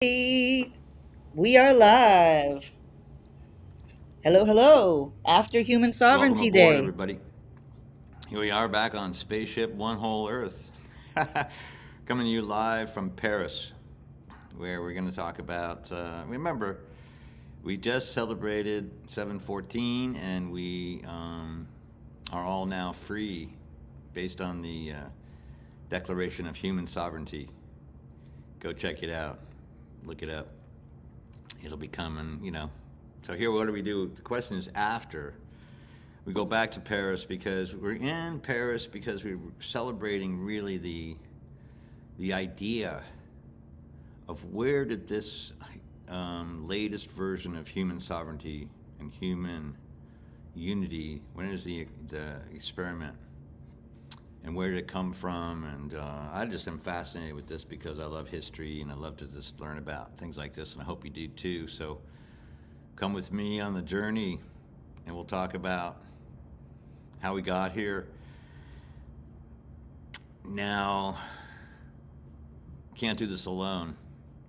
We are live. Hello, hello. After Human Welcome Sovereignty aboard, Day. everybody. Here we are back on Spaceship One Whole Earth. Coming to you live from Paris, where we're going to talk about. Remember, we just celebrated 714, and we are all now free based on the Declaration of Human Sovereignty. Go check it out. Look it up. It'll be coming. So, here, what do we do? The question is after. We go back to Paris because we're in Paris because we're celebrating really the idea of where did this latest version of human sovereignty and human unity, when is the experiment, and where did it come from? And I just am fascinated with this because I love history and I love to just learn about things like this, and I hope you do too. So come with me on the journey, and we'll talk about how we got here. Now, can't do this alone.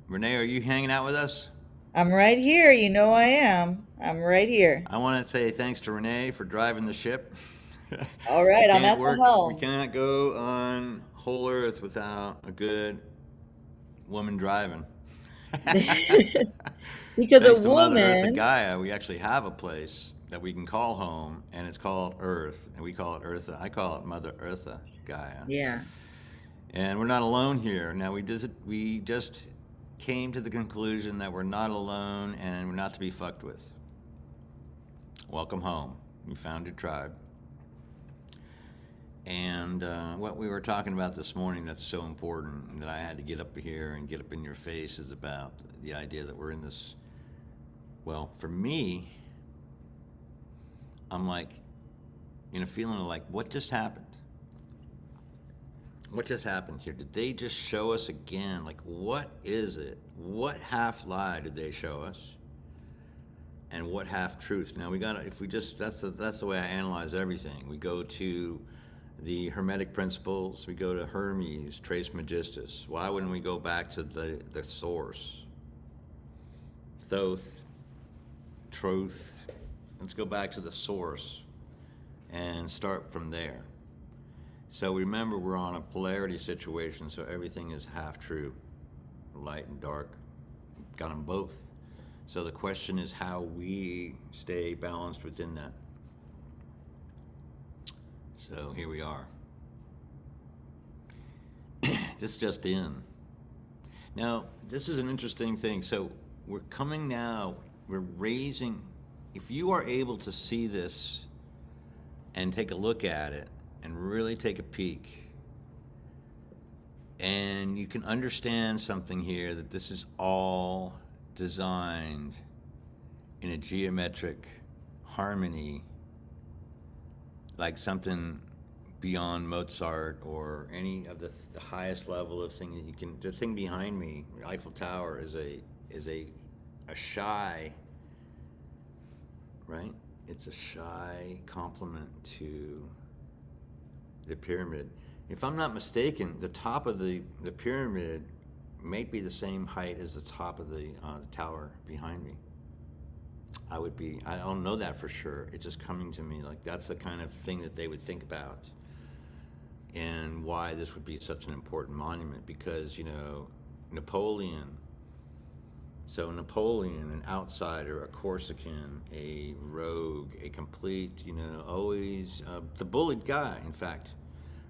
Renee, are you hanging out with us? I'm right here. You know I am. I'm right here. I want to say thanks to Renee for driving the ship. All we right, I'm can't at the work, we helm. cannot go on whole Earth without a good woman driving. Because a Thanks to Mother Earth woman, Gaia, we actually have a place that we can call home, and it's called Earth, and we call it Eartha. I call it Mother Eartha Gaia. yeah. And we're not alone here. Now we just came to the conclusion that we're not alone and we're not to be fucked with. Welcome home. You found your tribe. And what we were talking about this morning that's so important that I had to get up here and get up in your face is about the idea that we're in this. Well, for me, I'm like in a feeling of like, what just happened? What just happened here? Did they just show us again? Like, what is it? What half lie did they show us? And what half truth? Now we gotta, if we just, that's the way I analyze everything. We go to the Hermetic principles. We go to Hermes, Trismegistus. Why wouldn't we go back to the source? Thoth, truth. Let's go back to the source and start from there. So remember, we're on a polarity situation, so everything is half true. Light and dark, got them both. So the question is how we stay balanced within that. So here we are. This just in. Now, this is an interesting thing. So we're coming now, we're raising, if you are able to see this and take a look at it and really take a peek, and you can understand something here, that this is all designed in a geometric harmony, like something beyond Mozart or any of the highest level of thing that you can. The thing behind me, Eiffel Tower, is a shy, right? It's a shy complement to the pyramid. If I'm not mistaken, the top of the pyramid may be the same height as the top of the tower behind me. I don't know that for sure. It's just coming to me like that's the kind of thing that they would think about, and why this would be such an important monument, because, Napoleon. So Napoleon, an outsider, a Corsican, a rogue, a complete, always the bullied guy, in fact.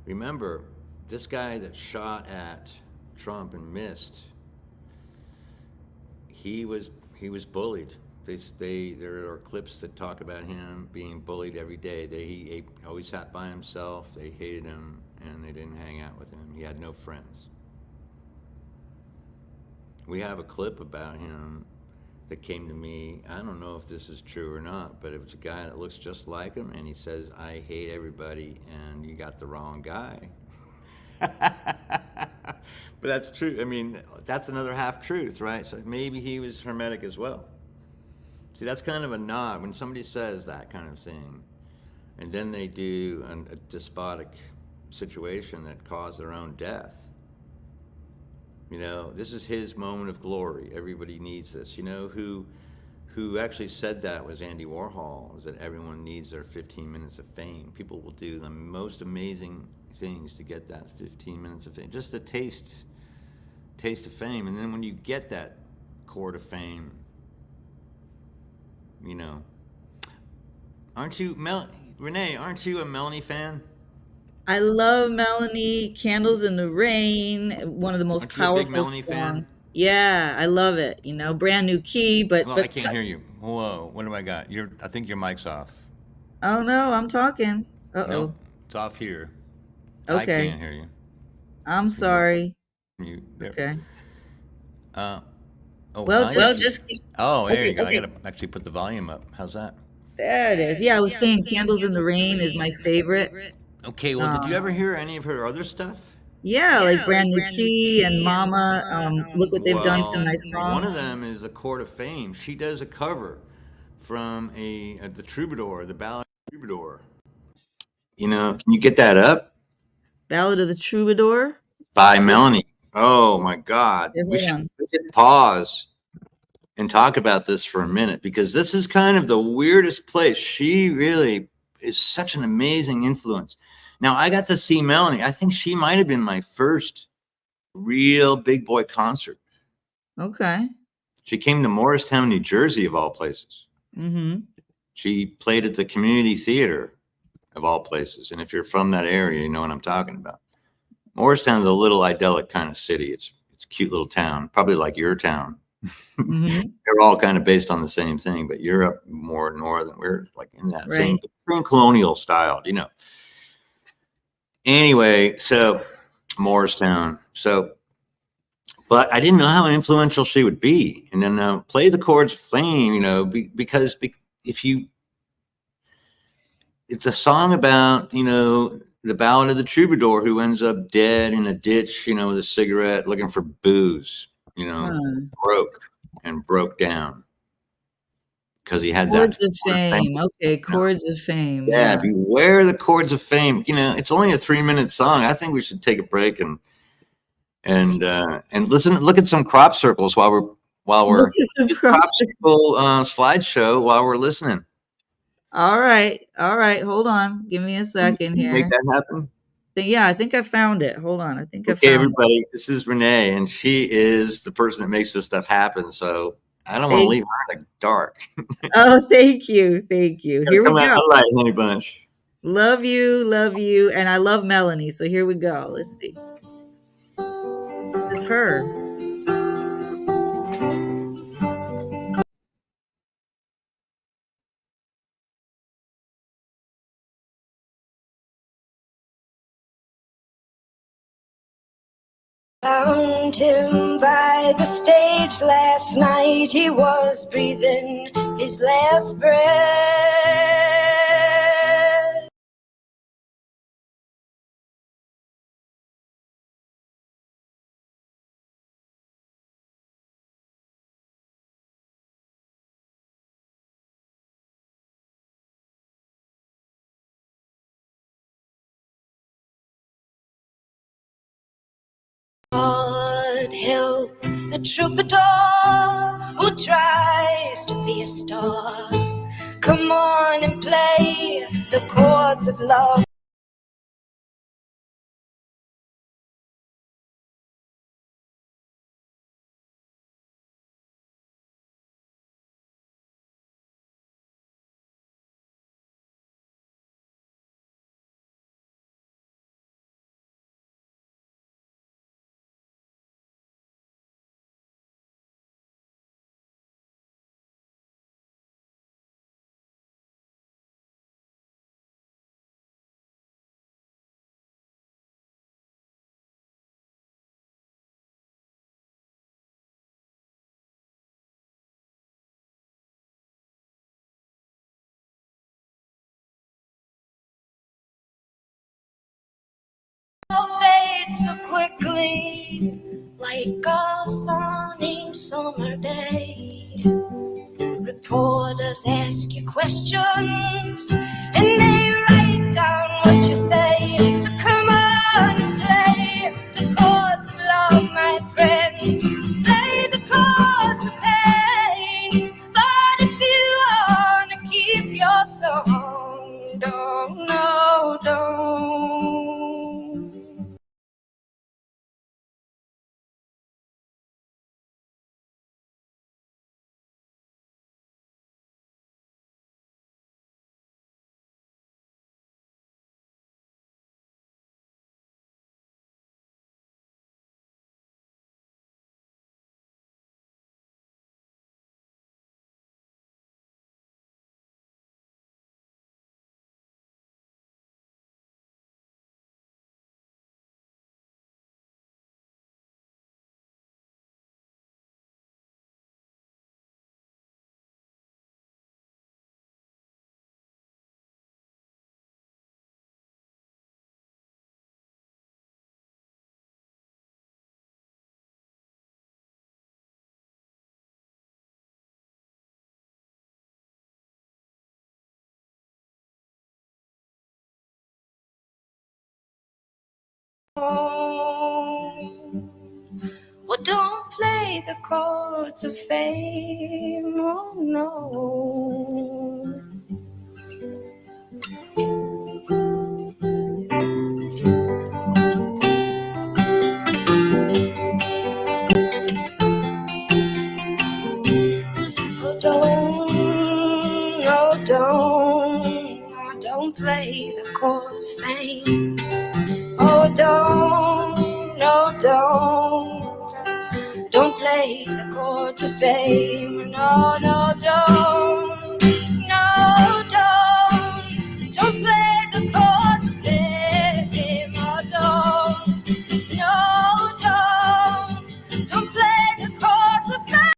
Remember, this guy that shot at Trump and missed, he was bullied. There are clips that talk about him being bullied every day. He always sat by himself. They hated him, and they didn't hang out with him. He had no friends. We have a clip about him that came to me. I don't know if this is true or not, but it was a guy that looks just like him, and he says, "I hate everybody, and you got the wrong guy." But that's true. I mean, that's another half truth, right? So maybe he was Hermetic as well. See, that's kind of a nod when somebody says that kind of thing, and then they do a despotic situation that caused their own death. You know, this is his moment of glory. Everybody needs this. You know, who actually said that was Andy Warhol, was that everyone needs their 15 minutes of fame. People will do the most amazing things to get that 15 minutes of fame, just a taste of fame. And then when you get that chord of fame, you know, aren't you, Renee, aren't you a Melanie fan? I love Melanie, Candles in the Rain, one of the most Aren't you a big powerful Melanie fan? songs. Yeah, I love it. Brand new key, but Well, I can't hear you. Whoa, what do I got? I think your mic's off. oh no, I'm talking. Nope, Uh-oh. it's off here. I Okay. can't hear you. I'm sorry. You there? Okay. Uh, oh, Well, volume. Well, just oh, there okay, you go. I okay. gotta actually put the volume up. How's that? There it is. Yeah, I was saying Candles in the Rain is my favorite. Okay. Well, did you ever hear any of her other stuff? Yeah, like Brand New Key and Mama. Look what they've done to my One song. of them is the Court of Fame. She does a cover from the Troubadour, the Ballad of the Troubadour. You know, can you get that up? Ballad of the Troubadour. By Melanie. Oh my God. Okay, hold on. We should pause and talk about this for a minute, because this is kind of the weirdest place. She really is such an amazing influence. Now, I got to see Melanie. I think she might have been my first real big boy concert. Okay. She came to Morristown, New Jersey, of all places. Mm-hmm. She played at the Community Theater, of all places. And if you're from that area, you know what I'm talking about. Morristown's a little idyllic kind of city. It's a cute little town, probably like your town. Mm-hmm. They're all kind of based on the same thing, but you're up more northern. We're like in that same Right. colonial style, you know. Anyway, so Morristown. So, but I didn't know how influential she would be. And then Play the Chords of Fame, you know, because if you, it's a song about, you know, the Ballad of the Troubadour who ends up dead in a ditch, you know, with a cigarette looking for booze, you know, broke down because he had Chords that of Fame. Okay, Chords of Fame. Yeah, beware the chords of fame. You know, it's only a 3-minute song. I think we should take a break and listen. Look at some crop circles while we're Look at some crop circle slideshow while we're listening. All right. Hold on. Give me a second here. Make that happen. Yeah, I think I found it. Hold on. I think I found it. Okay, everybody. This is Renee, and she is the person that makes this stuff happen. So I don't want to leave her in the dark. Oh, thank you. Here we go. All right, honey bunch. Love you, and I love Melanie. So here we go. Let's see. It's her. Found him by the stage last night. He was breathing his last breath. God help the troubadour who tries to be a star. Come on and play the chords of love. Fade so quickly, like a sunny summer day. Reporters ask you questions, and they write down what you say. So come on and play the chords of love, my friend. Oh, don't play the chords of fame. Oh, no. Oh, don't play the chords of fame. Oh, don't play the chords of fame. No, don't play the chords of fame. Oh, don't play the chords of fame.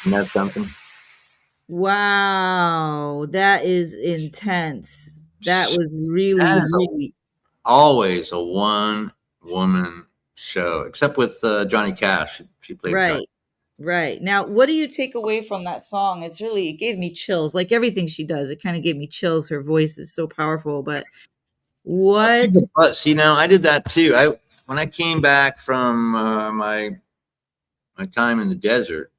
Isn't that something? Wow, that is intense. That was That really, is really always a one-woman show, except with Johnny Cash. She played Johnny. right. Right. Now, what do you take away from that song? It gave me chills. Like everything she does, it kind of gave me chills. Her voice is so powerful, but what? But see, now I did that too. When I came back from my time in the desert,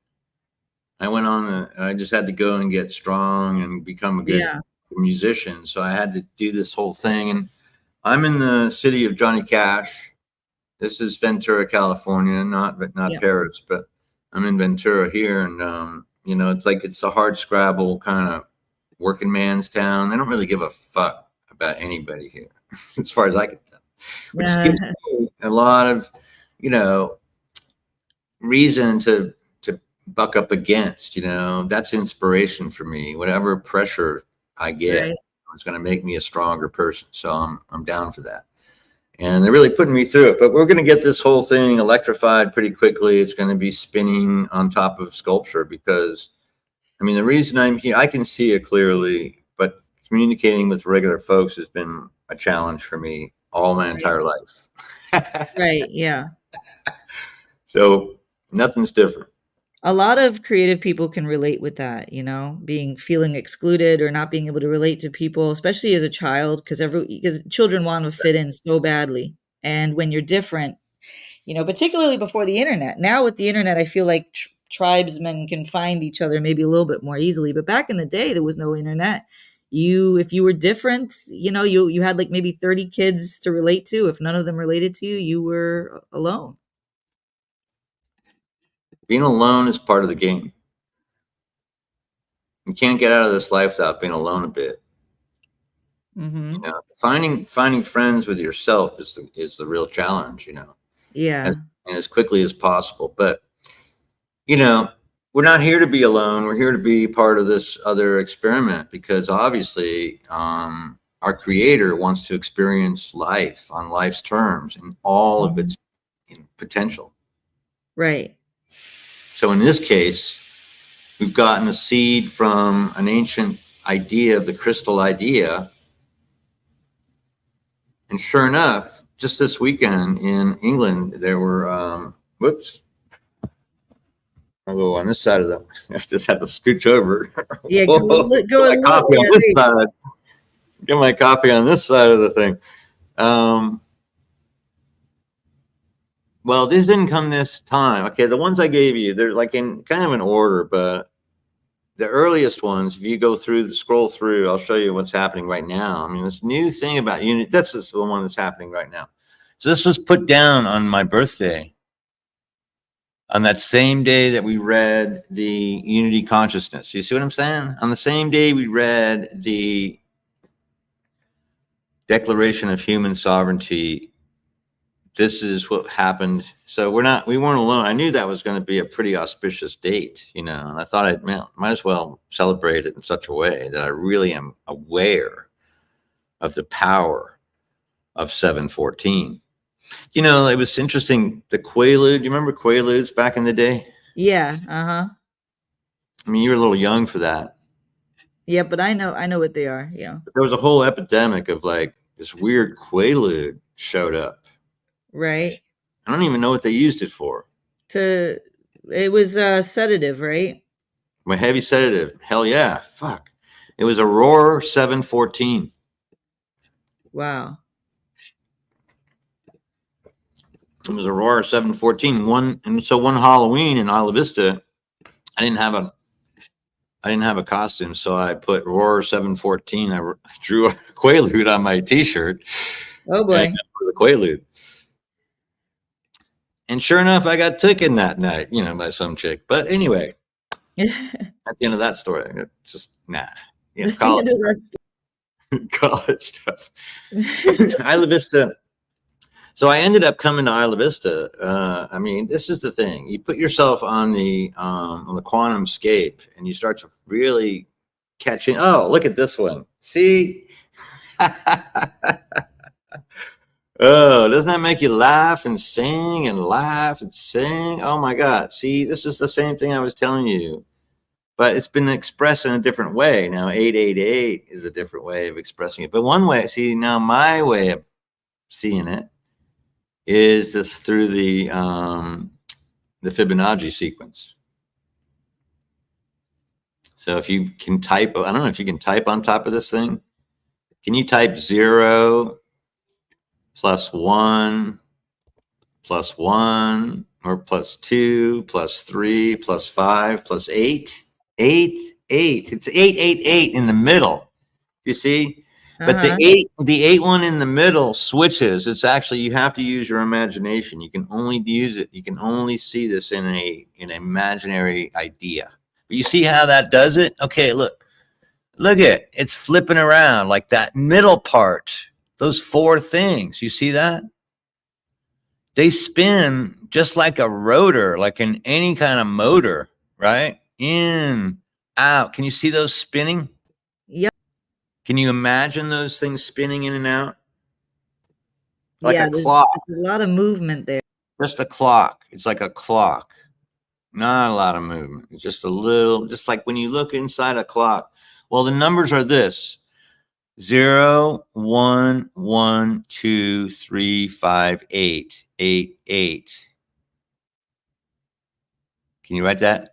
I just had to go and get strong and become a good Yeah. musician. So I had to do this whole thing. And I'm in the city of Johnny Cash. This is Ventura, California, not Yeah. Paris, but I'm in Ventura here. And, it's a hard scrabble kind of working man's town. They don't really give a fuck about anybody here, as far as I can tell, which gives me a lot of, reason to buck up against. That's inspiration for me. Whatever pressure I get Right. is going to make me a stronger person. So I'm down for that. And they're really putting me through it. But we're going to get this whole thing electrified pretty quickly. It's going to be spinning on top of sculpture because, the reason I'm here, I can see it clearly, but communicating with regular folks has been a challenge for me all my entire life. Right. Yeah. So nothing's different. A lot of creative people can relate with that, feeling excluded or not being able to relate to people, especially as a child, because children want to fit in so badly. And when you're different, particularly before the internet. Now with the internet, I feel like tribesmen can find each other maybe a little bit more easily. But back in the day, there was no internet. If you were different, you had like maybe 30 kids to relate to. If none of them related to you, you were alone. Being alone is part of the game. You can't get out of this life without being alone a bit. Mm-hmm. Finding friends with yourself is the real challenge. Yeah. As quickly as possible. But we're not here to be alone. We're here to be part of this other experiment because obviously our creator wants to experience life on life's terms and all of its potential. Right. So in this case, we've gotten a seed from an ancient idea of the crystal idea. And sure enough, just this weekend in England, there were, I'll go on this side of the, I just have to scooch over. Yeah, go my coffee on this side. Get my coffee on this side of the thing. Well, this didn't come this time. Okay, the ones I gave you, they're like in kind of an order, but the earliest ones, if you scroll through, I'll show you what's happening right now. This new thing about Unity, that's just the one that's happening right now. So this was put down on my birthday, on that same day that we read the Unity Consciousness. You see what I'm saying? On the same day we read the Declaration of Human Sovereignty. This is what happened. So we weren't alone. I knew that was going to be a pretty auspicious date, and I thought I might as well celebrate it in such a way that I really am aware of the power of 714. It was interesting. The Quaalude, you remember Quaaludes back in the day? Yeah. Uh-huh. You were a little young for that. Yeah, but I know what they are. Yeah. There was a whole epidemic of like this weird Quaalude showed up. Right. I don't even know what they used it for. It was a sedative, right? My heavy sedative. Hell yeah. Fuck. It was Aurora 714. Wow. It was Aurora 714. One Halloween in Isla Vista, I didn't have a costume, so I put Aurora 714. I drew a Quaalude on my T-shirt. Oh boy. And the Quaalude. And sure enough, I got taken that night, by some chick. But anyway, at the end of that story, it's just nah. That's the College, end of that college stuff. story. Isla Vista. So I ended up coming to Isla Vista. I mean, this is the thing. You put yourself on the quantum scape, and you start to really catch in. Oh, look at this one. See? Oh, doesn't that make you laugh and sing and laugh and sing? Oh my God. See, this is the same thing I was telling you. But it's been expressed in a different way. Now, 888 is a different way of expressing it. But one way, see, now my way of seeing it is this through the Fibonacci sequence. So if you can type, I don't know if you can type on top of this thing. Can you type 0 plus 1 plus 1 or plus 2 plus 3 plus 5 plus 8? 8, 8. It's 888 in the middle. You see? But the 8 one in the middle switches. It's actually, you have to use your imagination. You can only use it. You can only see this in an imaginary idea. But you see how that does it? Okay, look at it. It's flipping around like that middle part. Those 4 things. You see that? They spin just like a rotor, like in any kind of motor, right? In, out. Can you see those spinning? Yep. Can you imagine those things spinning in and out? Like yeah, a clock. There's a lot of movement there. Just a clock. It's like a clock. Not a lot of movement. It's just a little, just like when you look inside a clock. Well, the numbers are this: 0, 1, 1, 2, 3, 5, 8, 8, 8. Can you write that?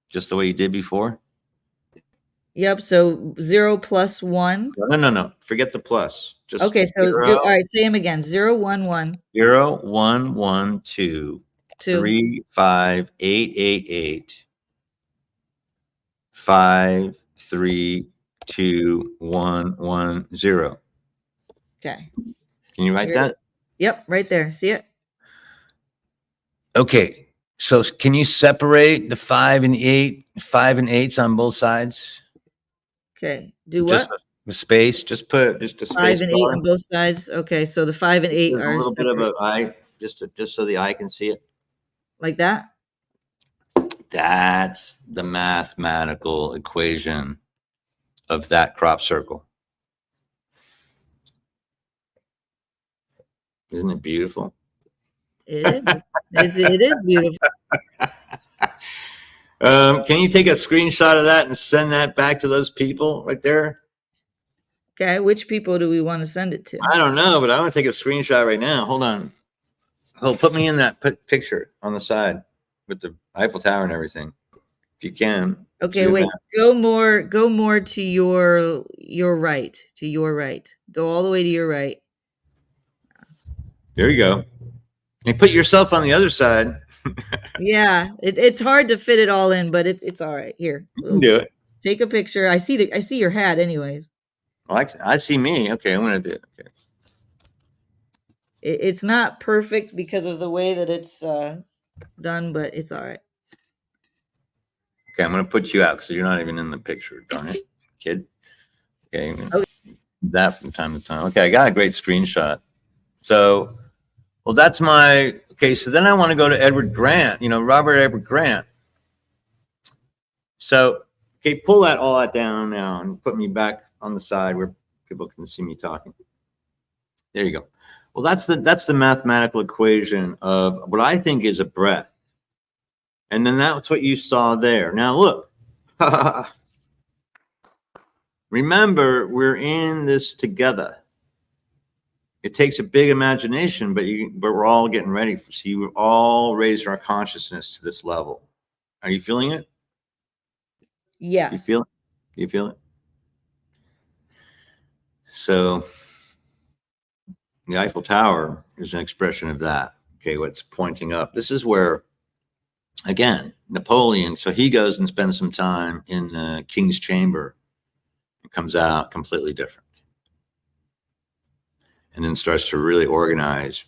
Just the way you did before? Yep. So 0 plus 1. No. Forget the plus. Just okay. So 0, all right. Say them again. 0, 1, 1. 0, 1, 1, 2, 3, 5, 8, 8, 8. 5, 3, 2, 1, 1, 0. Okay. Can you write that? Yep. Right there. See it? Okay. So can you separate the 5 and 8, 5 and 8s on both sides? Okay. Do Just what? a space. Just put just a space. 5 and 8 on both sides. Okay. So the 5 and 8 There's are a little separate. bit of an eye, just so the eye can see it. Like that? That's the mathematical equation of that crop circle. Isn't it beautiful? It is. It is beautiful. Can you take a screenshot of that and send that back to those people right there? Okay. Which people do we want to send it to? I don't know, but I want to take a screenshot right now. Hold on. Oh, put me in that picture on the side with the Eiffel Tower and everything, if you can. Okay, wait. Go more to your right. To your right. Go all the way to your right. There you go. And put yourself on the other side. Yeah, it's hard to fit it all in, but it's all right. Here, You can do it. Take a picture. I see your hat, anyways. Well, I see me. Okay, I'm gonna do it. Okay. It's not perfect because of the way that it's done, but it's all right. Okay, I'm gonna put you out because you're not even in the picture. Darn it, kid. Okay. That from time to time. Okay, I got a great screenshot. So, well, that's my. Okay, so then I want to go to Edward Grant. Robert Edward Grant. So, okay, pull that all that down now and put me back on the side where people can see me talking. There you go. Well, that's the mathematical equation of what I think is a breath. And then that's what you saw there. Now look. Remember, we're in this together. It takes a big imagination, but we're all getting ready for. See, we've all raised our consciousness to this level. Are you feeling it? You Yes. feel it? You feel it? So the Eiffel Tower is an expression of that. Okay, what's pointing up? This is where, again, Napoleon. So he goes and spends some time in the King's Chamber. It comes out completely different, and then starts to really organize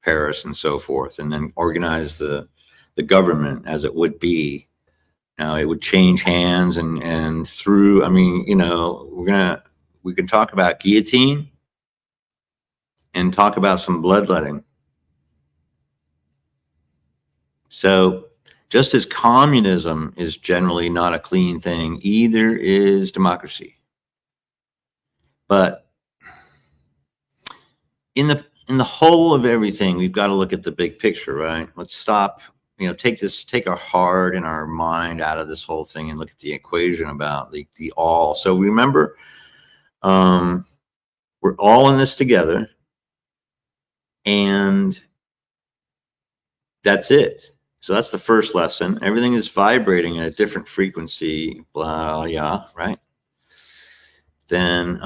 Paris and so forth, and then organize the government as it would be. Now it would change hands and through. I mean, you know, we can talk about guillotine and talk about some bloodletting. So just as communism is generally not a clean thing, either is democracy. But in the whole of everything, we've got to look at the big picture, right? Let's stop, you know, take our heart and our mind out of this whole thing and look at the equation about the all. So remember, we're all in this together, and that's it. So that's the first lesson. Everything is vibrating at a different frequency, blah, yeah, right? Then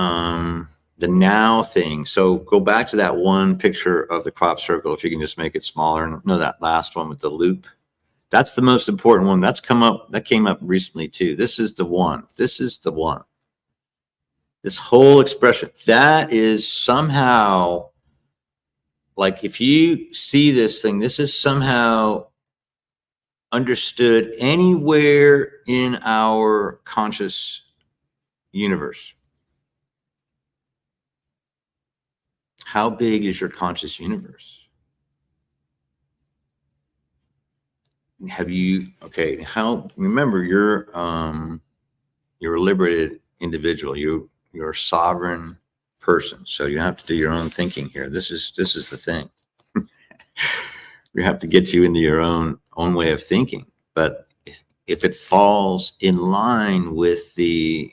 the now thing. So go back to that one picture of the crop circle, if you can just make it smaller. No, that last one with the loop. That's the most important one. That came up recently too. This is the one. This is the one. This whole expression, that is somehow, like, if you see this thing, this is somehow understood anywhere in our conscious universe. How big is your conscious universe? Have you, okay, how, remember, you're a liberated individual. You're a sovereign person. So you have to do your own thinking here. This is the thing. We have to get you into your own way of thinking. But if it falls in line with the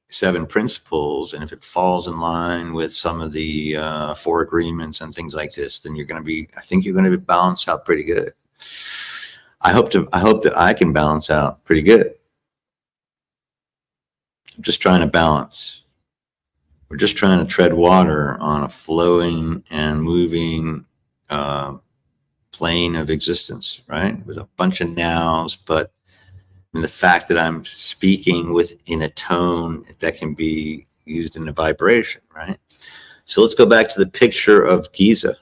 7 principles, and if it falls in line with some of the 4 agreements and things like this, then I think you're going to be balanced out pretty good. I hope that I can balance out pretty good. I'm just trying to balance. We're just trying to tread water on a flowing and moving plane of existence, right? With a bunch of nows, but the fact that I'm speaking in a tone that can be used in a vibration, right? So let's go back to the picture of Giza.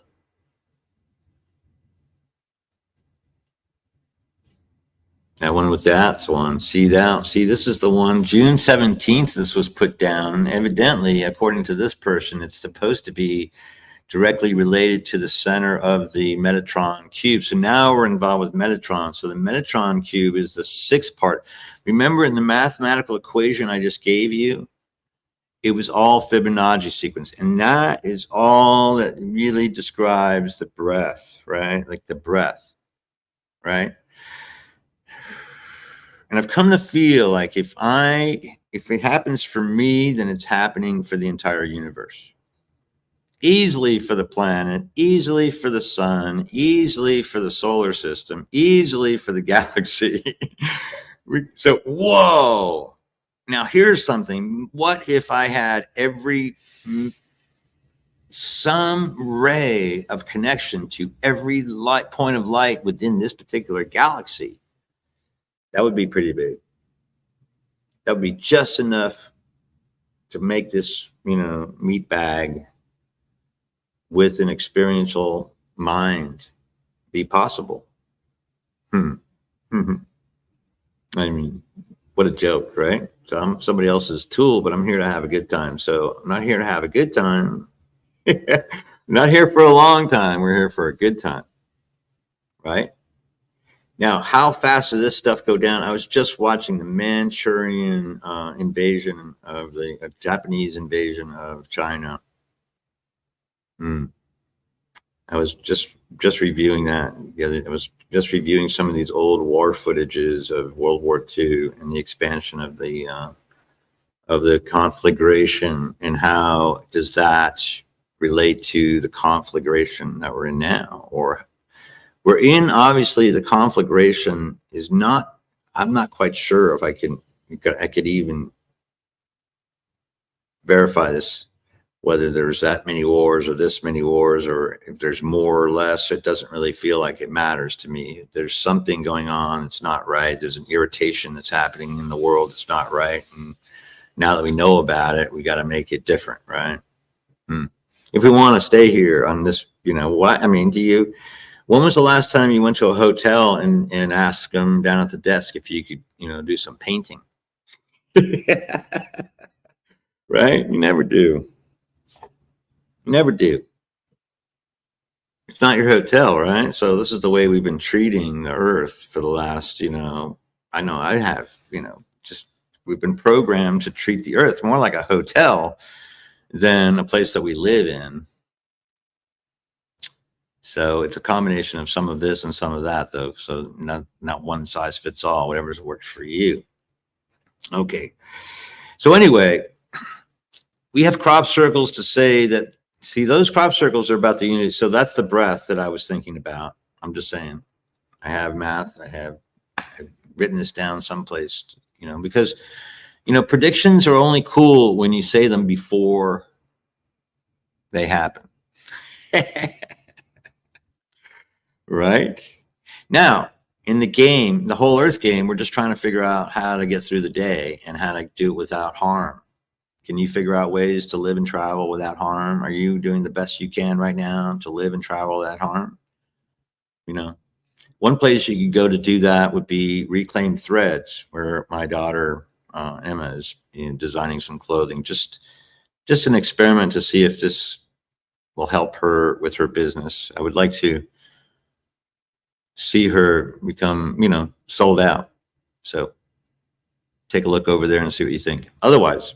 That one with that's one. See that? See, this is the one. June 17th, this was put down. Evidently, according to this person, it's supposed to be directly related to the center of the Metatron cube. So now we're involved with Metatron. So the Metatron cube is the 6th part. Remember, in the mathematical equation I just gave you, it was all Fibonacci sequence. And that is all that really describes the breath, right? Like the breath, right? And I've come to feel like if it happens for me, then it's happening for the entire universe. Easily for the planet, easily for the sun, easily for the solar system, easily for the galaxy. So, whoa. Now here's something. What if I had some ray of connection to every point of light within this particular galaxy? That would be pretty big. That would be just enough to make this, meat bag with an experiential mind be possible. I mean, what a joke, right? So I'm somebody else's tool, but I'm here to have a good time. So I'm not here to have a good time. I'm not here for a long time. We're here for a good time, right? Now, how fast does this stuff go down? I was just watching the Manchurian invasion of the Japanese invasion of China. I was just reviewing that. I was just reviewing some of these old war footages of World War II and the expansion of the of the conflagration, and how does that relate to the conflagration that we're in now? Or we're in, obviously, the conflagration is not, I'm not quite sure if I could even verify this, whether there's that many wars or this many wars, or if there's more or less. It doesn't really feel like it matters to me. There's something going on that's not right. There's an irritation that's happening in the world that's not right. And now that we know about it, we got to make it different, right? If we want to stay here on this, what, I mean, when was the last time you went to a hotel and asked them down at the desk if you could, do some painting? Right? You never do. You never do. It's not your hotel, right? So this is the way we've been treating the earth for the last, I know I have, just we've been programmed to treat the earth more like a hotel than a place that we live in. So it's a combination of some of this and some of that, though. So not one size fits all, whatever works for you. Okay. So anyway, we have crop circles to say that, see, those crop circles are about the unity. So that's the breath that I was thinking about. I'm just saying, I have math. I've written this down someplace, because, predictions are only cool when you say them before they happen. Right? Now, in the game, the whole earth game, we're just trying to figure out how to get through the day and how to do it without harm. Can you figure out ways to live and travel without harm? Are you doing the best you can right now to live and travel without harm? One place you could go to do that would be Reclaimed Threads, where my daughter Emma is designing some clothing. Just an experiment to see if this will help her with her business. I would like to see her become, sold out. So take a look over there and see what you think. Otherwise,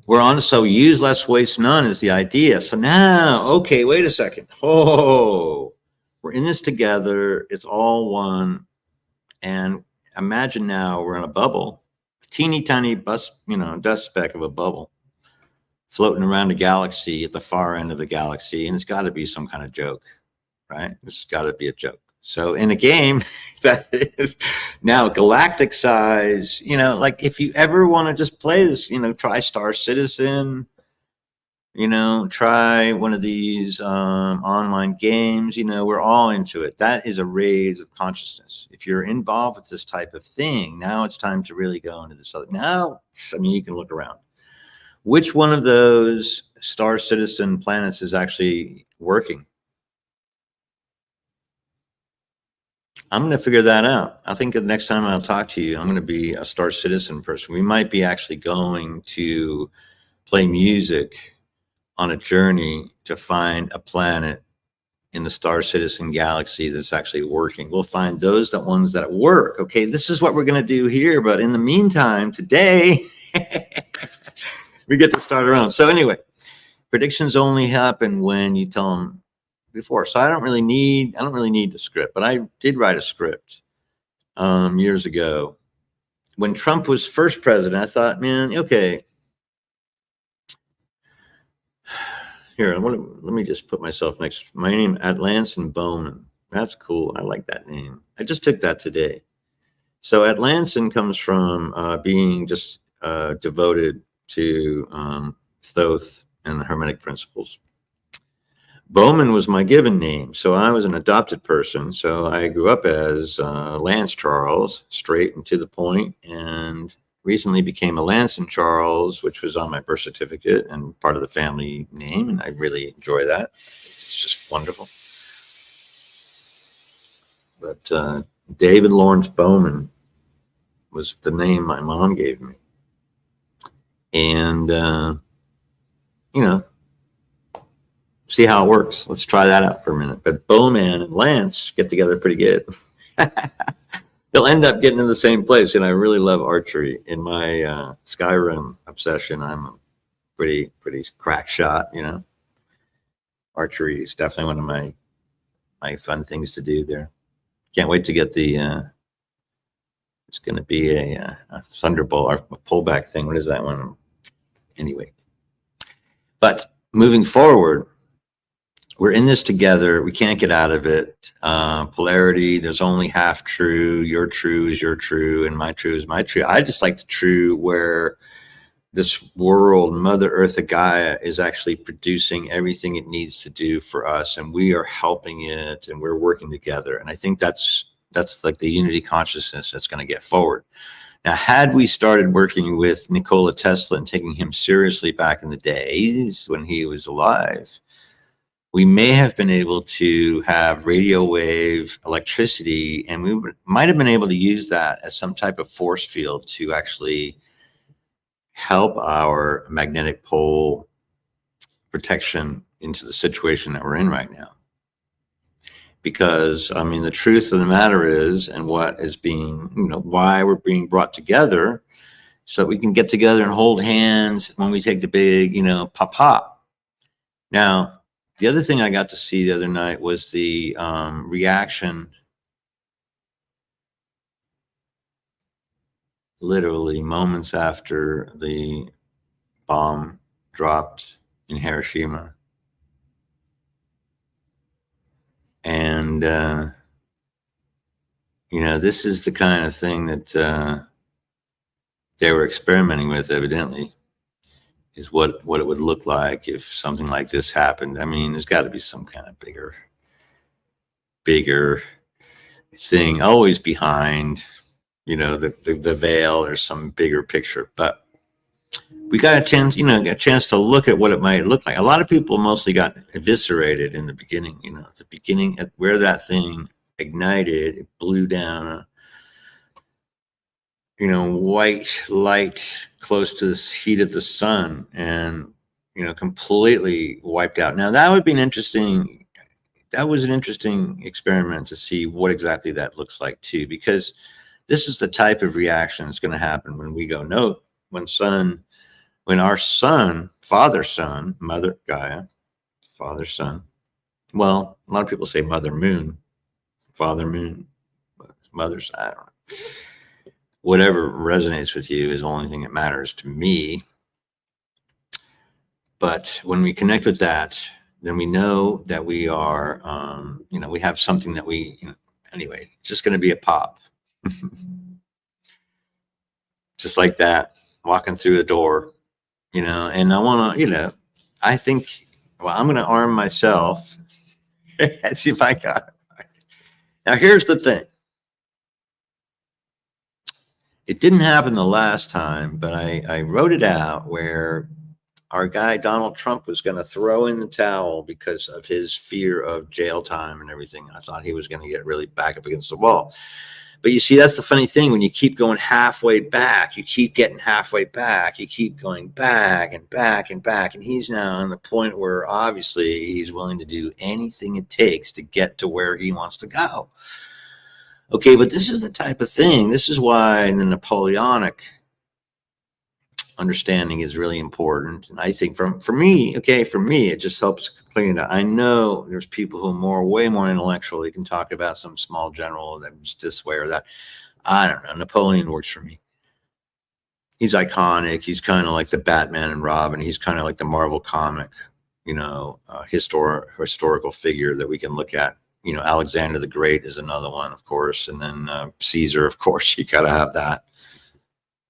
we're on. So use less, waste none is the idea. So now, okay, wait a second. Oh, we're in this together. It's all one. And imagine now we're in a bubble, a teeny tiny dust speck of a bubble floating around a galaxy at the far end of the galaxy. And it's got to be some kind of joke, right? It's got to be a joke. So in a game that is now galactic size, like if you ever want to just play this, try Star Citizen, try one of these online games, we're all into it. That is a raise of consciousness. If you're involved with this type of thing, now it's time to really go into this other. Now, you can look around. Which one of those Star Citizen planets is actually working? I'm going to figure that out. I think the next time I'll talk to you, I'm going to be a Star Citizen person. We might be actually going to play music on a journey to find a planet in the Star Citizen galaxy that's actually working. We'll find those ones that work. Okay, this is what we're going to do here. But in the meantime, today, we get to start around. So anyway, predictions only happen when you tell them before. So I don't really need the script, but I did write a script years ago. When Trump was first president, I thought, man, okay, here, let me just put myself next. My name, Atlanson Bowman. That's cool. I like that name. I just took that today. So Atlanson comes from being just devoted to Thoth and the Hermetic principles. Bowman was my given name, so I was an adopted person. So I grew up as Lance Charles, straight and to the point, and recently became a Lanson Charles, which was on my birth certificate and part of the family name, and I really enjoy that. It's just wonderful. But David Lawrence Bowman was the name my mom gave me. And, see how it works. Let's try that out for a minute. But Bowman and Lance get together pretty good. They'll end up getting in the same place. And I really love archery. In my Skyrim obsession, I'm a pretty crack shot, Archery is definitely one of my fun things to do there. Can't wait to get the It's going to be a thunderbolt or a pullback thing. What is that one? Anyway, but moving forward, we're in this together. We can't get out of it. Polarity, there's only half true. Your true is your true, and my true is my true. I just like the true where this world, Mother Earth of Gaia, is actually producing everything it needs to do for us, and we are helping it, and we're working together. And I think that's like the unity consciousness that's going to get forward. Now, had we started working with Nikola Tesla and taking him seriously back in the days when he was alive, we may have been able to have radio wave electricity, and we might have been able to use that as some type of force field to actually help our magnetic pole protection into the situation that we're in right now. Because, I mean, the truth of the matter is, and what is being, why we're being brought together, so that we can get together and hold hands when we take the big, pop. Now, the other thing I got to see the other night was the reaction, literally moments after the bomb dropped in Hiroshima. And, this is the kind of thing that they were experimenting with, evidently, is what it would look like if something like this happened. I mean, there's got to be some kind of bigger thing always behind, the veil, or some bigger picture. But we got a chance to look at what it might look like. A lot of people mostly got eviscerated in the beginning. At the beginning, at where that thing ignited, it blew down white light close to the heat of the sun, and completely wiped out. Now that would be that was an interesting experiment to see what exactly that looks like too, because this is the type of reaction that's going to happen when we go, no, when our sun, father sun, Mother Gaia, father sun, well, a lot of people say Mother Moon, father moon, mother's, I don't know. Whatever resonates with you is the only thing that matters to me. But when we connect with that, then we know that we are, we have something that anyway, it's just going to be a pop. Just like that, walking through the door, and I want to, I think, well, I'm going to arm myself and see if I got it right. Now, here's the thing. It didn't happen the last time, but I wrote it out where our guy Donald Trump was going to throw in the towel because of his fear of jail time and everything. I thought he was going to get really back up against the wall. But you see, that's the funny thing. When you keep going halfway back, you keep getting halfway back, you keep going back and back and back. And he's now on the point where obviously he's willing to do anything it takes to get to where he wants to go. Okay, but this is the type of thing. This is why the Napoleonic understanding is really important. And I think for me, it just helps clean it up. I know there's people who are way more intellectual. They can talk about some small general that was this way or that. I don't know. Napoleon works for me. He's iconic. He's kind of like the Batman and Robin. He's kind of like the Marvel comic, historical figure that we can look at. Alexander the Great is another one, of course. And then Caesar, of course, you got to have that.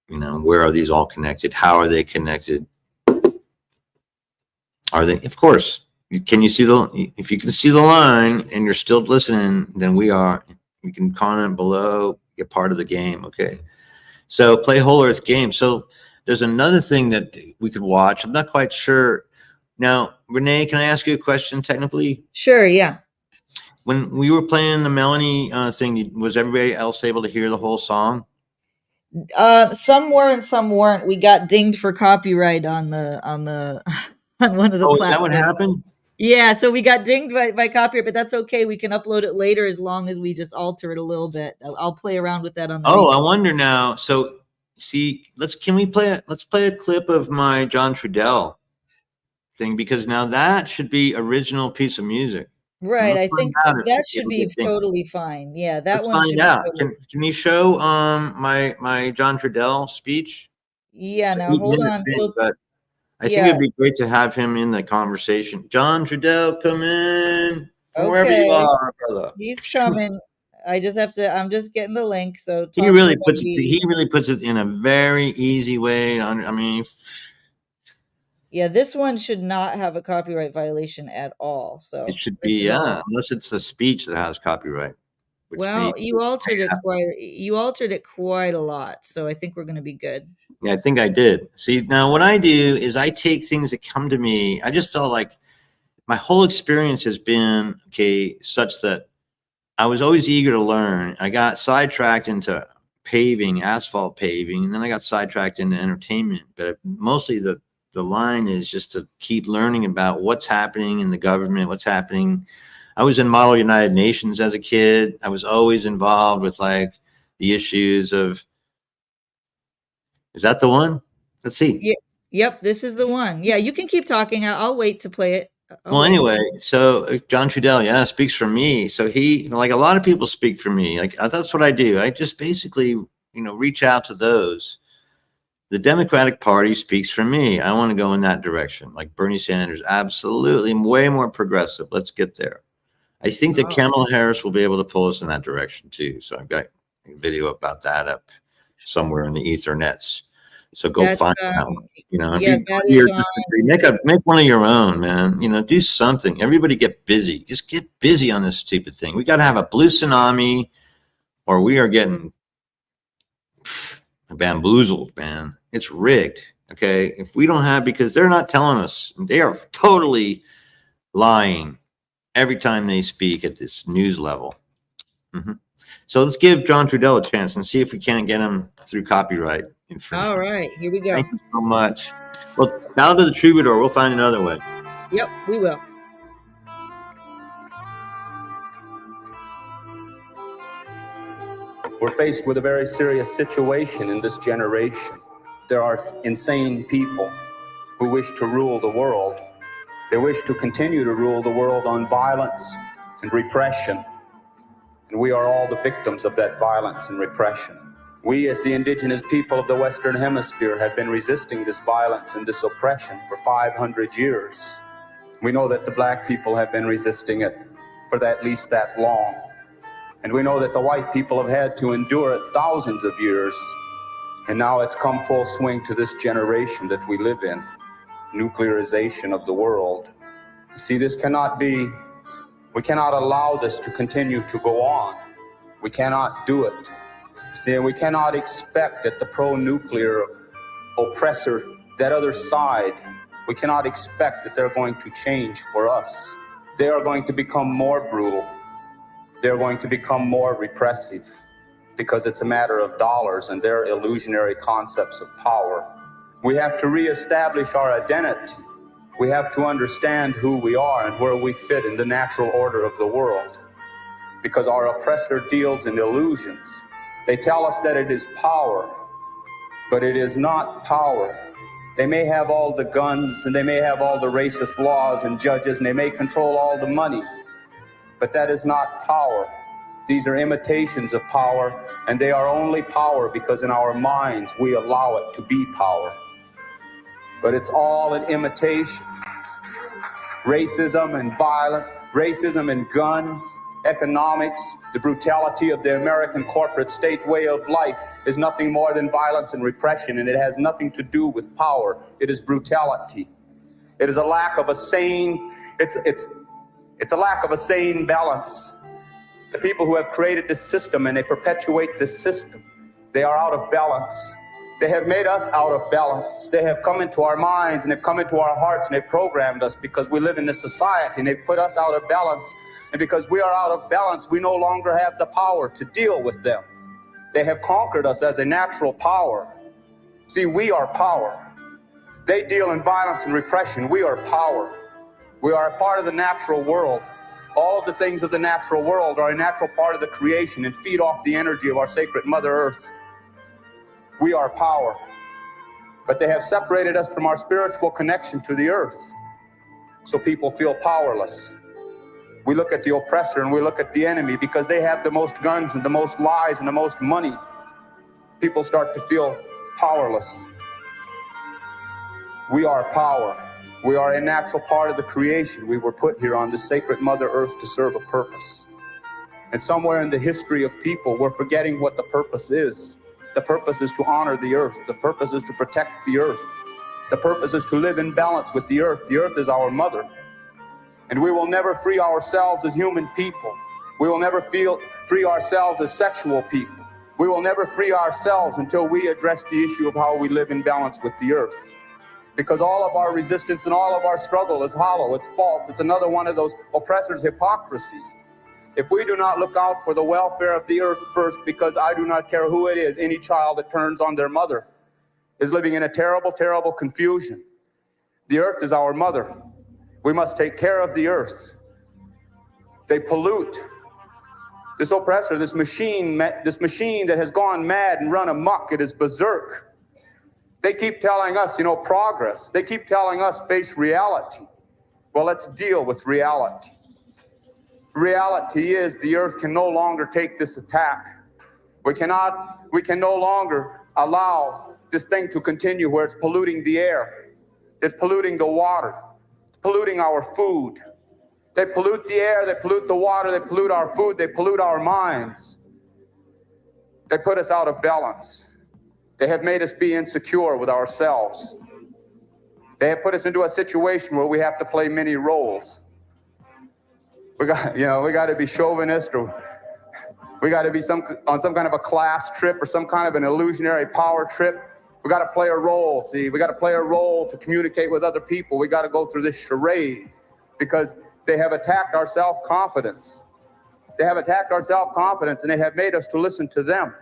Where are these all connected? How are they connected? Are they, of course, if you can see the line and you're still listening, then you can comment below, get part of the game. Okay. So play Whole Earth Game. So there's another thing that we could watch. I'm not quite sure. Now, Renee, can I ask you a question technically? Sure. Yeah. When we were playing the Melanie thing, was everybody else able to hear the whole song? Some weren't, some weren't. We got dinged for copyright on one of the platforms. Is that what happened? Yeah, so we got dinged by copyright, but that's okay. We can upload it later as long as we just alter it a little bit. I'll play around with that on the I wonder now. So see, let's play a clip of my John Trudell thing, because now that should be original piece of music. And Right, let's I find think out that if should we be get things. totally fine. Yeah, that Let's one find should be out. totally Can you show my John Trudell speech? Yeah, It's an now hold 8-minute on. thing, So but I think yeah, it'd be great to have him in the conversation. John Trudell, come in from wherever you okay. are, brother. He's coming. I'm just getting the link, so He talk really more while puts it. we He really puts it in a very easy way. I mean, Yeah, this one should not have a copyright violation at all. it So should this be, is yeah, all unless it's the speech that has copyright, which may. well, you altered it quite a lot, so I think we're gonna be good. Yeah, I think I did. See, now what I do is I take things that come to me. I just felt like my whole experience has been such that I was always eager to learn. I got sidetracked into paving, asphalt paving, and then I got sidetracked into entertainment. But mostly the line is just to keep learning about what's happening in the government, what's happening. I was in Model United Nations as a kid. I was always involved with like the issues of, is that the one? Let's see. Yeah, yep, this is the one. Yeah, you can keep talking. I'll wait to play it. I'll Well, wait. anyway, so John Trudell, yeah, speaks for me. So he, like a lot of people speak for me. Like that's what I do. I just basically, reach out to those. The Democratic Party speaks for me. I want to go in that direction. Like Bernie Sanders, absolutely way more progressive. Let's get there. I think that Oh, Kamala Harris will be able to pull us in that direction too. So I've got a video about that up somewhere in the ethernets. So go that's find out. If yeah, you go that to is your on. country, make one of your own, man. Do something. Everybody get busy. Just get busy on this stupid thing. We got to have a blue tsunami, or we are getting bamboozled, man. It's rigged. Okay, if we don't have, because they're not telling us, they are totally lying every time they speak at this news level. So let's give John Trudell a chance and see if we can't get him through copyright infringement. All right, here we go. Thank you so much. Well, bow to the troubadour. We'll find another way. Yep, we will. We're faced with a very serious situation in this generation. There are insane people who wish to rule the world. They wish to continue to rule the world on violence and repression. And we are all the victims of that violence and repression. We, as the indigenous people of the Western Hemisphere, have been resisting this violence and this oppression for 500 years. We know that the black people have been resisting it for at least that long. And we know that the white people have had to endure it thousands of years. And now it's come full swing to this generation that we live in. Nuclearization of the world. You see, this cannot be, we cannot allow this to continue to go on. We cannot do it. See, and we cannot expect that the pro-nuclear oppressor, that other side, we cannot expect that they're going to change for us. They are going to become more brutal. They're going to become more repressive because it's a matter of dollars and their illusionary concepts of power. We have to reestablish our identity. We have to understand who we are and where we fit in the natural order of the world, because our oppressor deals in illusions. They tell us that it is power, but it is not power. They may have all the guns and they may have all the racist laws and judges and they may control all the money, but that is not power. These are imitations of power, and they are only power because in our minds we allow it to be power. But it's all an imitation. Racism and violence, racism and guns, economics, the brutality of the American corporate state way of life is nothing more than violence and repression, and it has nothing to do with power. It is brutality. It is a lack of a sane, it's a lack of a sane balance. The people who have created this system and they perpetuate this system, they are out of balance. They have made us out of balance. They have come into our minds and they've come into our hearts and they've programmed us because we live in this society, and they've put us out of balance. And because we are out of balance, we no longer have the power to deal with them. They have conquered us as a natural power. See, we are power. They deal in violence and repression. We are power. We are a part of the natural world. All of the things of the natural world are a natural part of the creation and feed off the energy of our sacred Mother Earth. We are power, but they have separated us from our spiritual connection to the earth, so people feel powerless. We look at the oppressor and we look at the enemy because they have the most guns and the most lies and the most money. People start to feel powerless. We are power. We are a natural part of the creation. We were put here on this sacred Mother Earth to serve a purpose. And somewhere in the history of people, we're forgetting what the purpose is. The purpose is to honor the earth. The purpose is to protect the earth. The purpose is to live in balance with the earth. The earth is our mother. And we will never free ourselves as human people. We will never free ourselves as sexual people. We will never free ourselves until we address the issue of how we live in balance with the earth. Because all of our resistance and all of our struggle is hollow, it's false, it's another one of those oppressors' hypocrisies. If we do not look out for the welfare of the earth first, because I do not care who it is, any child that turns on their mother is living in a terrible, terrible confusion. The earth is our mother. We must take care of the earth. They pollute. This oppressor, this machine that has gone mad and run amok, it is berserk. They keep telling us, progress. They keep telling us face reality. Well, let's deal with reality. Reality is the earth can no longer take this attack. We can no longer allow this thing to continue where it's polluting the air. It's polluting the water, polluting our food. They pollute the air, they pollute the water, they pollute our food, they pollute our minds. They put us out of balance. They have made us be insecure with ourselves. They have put us into a situation where we have to play many roles. We got to be chauvinist, or we got to be on some kind of a class trip or some kind of an illusionary power trip. We got to play a role. See, we got to play a role to communicate with other people. We got to go through this charade because they have attacked our self-confidence. They have attacked our self-confidence, and they have made us to listen to them.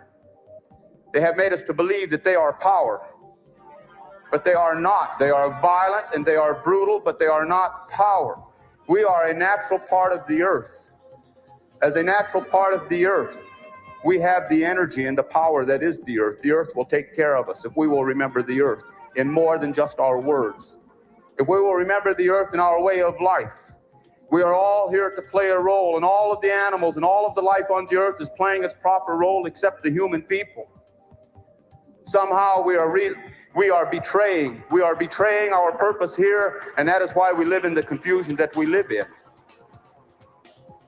They have made us to believe that they are power, but they are not. They are violent and they are brutal, but they are not power. We are a natural part of the earth. As a natural part of the earth, we have the energy and the power that is the earth. The earth will take care of us if we will remember the earth in more than just our words. If we will remember the earth in our way of life. We are all here to play a role, and all of the animals and all of the life on the earth is playing its proper role except the human people. Somehow we are betraying our purpose here, and that is why we live in the confusion that we live in.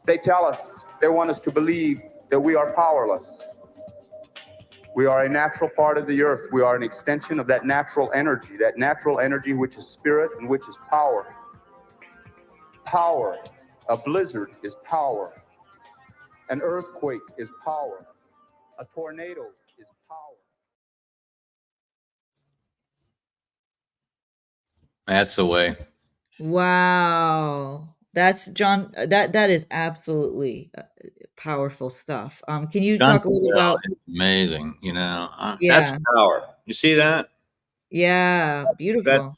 They tell us, they want us to believe that we are powerless. We are a natural part of the earth. We are an extension of that natural energy which is spirit and which is power. Power. A blizzard is power. An earthquake is power. A tornado is power. That's the way. Wow. That's John. That is absolutely powerful stuff. Can you John talk a little about? is amazing. That's Yeah. power. You see that? Yeah. Beautiful.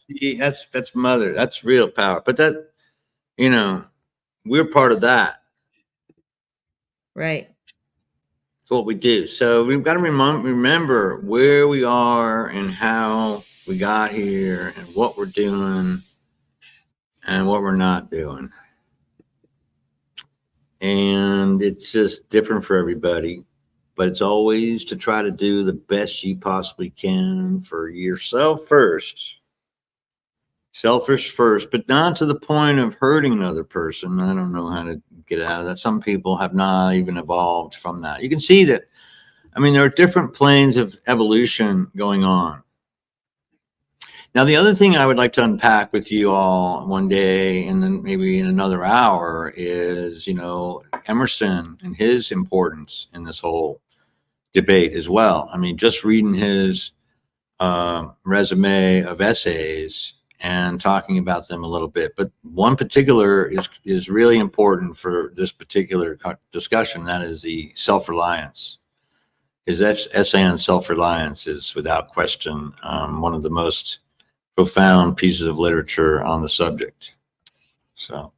That's mother. That's real power. But that, we're part of that. Right. It's what we do. So we've got to remember where we are and how we got here and what we're doing and what we're not doing. And it's just different for everybody, but it's always to try to do the best you possibly can for yourself first. Selfish first, but not to the point of hurting another person. I don't know how to get out of that. Some people have not even evolved from that. You can see that. There are different planes of evolution going on. Now, the other thing I would like to unpack with you all one day, and then maybe in another hour, is, Emerson and his importance in this whole debate as well. Just reading his resume of essays and talking about them a little bit. But one particular is really important for this particular discussion. That is the self-reliance. His essay on self-reliance is without question one of the most profound pieces of literature on the subject. So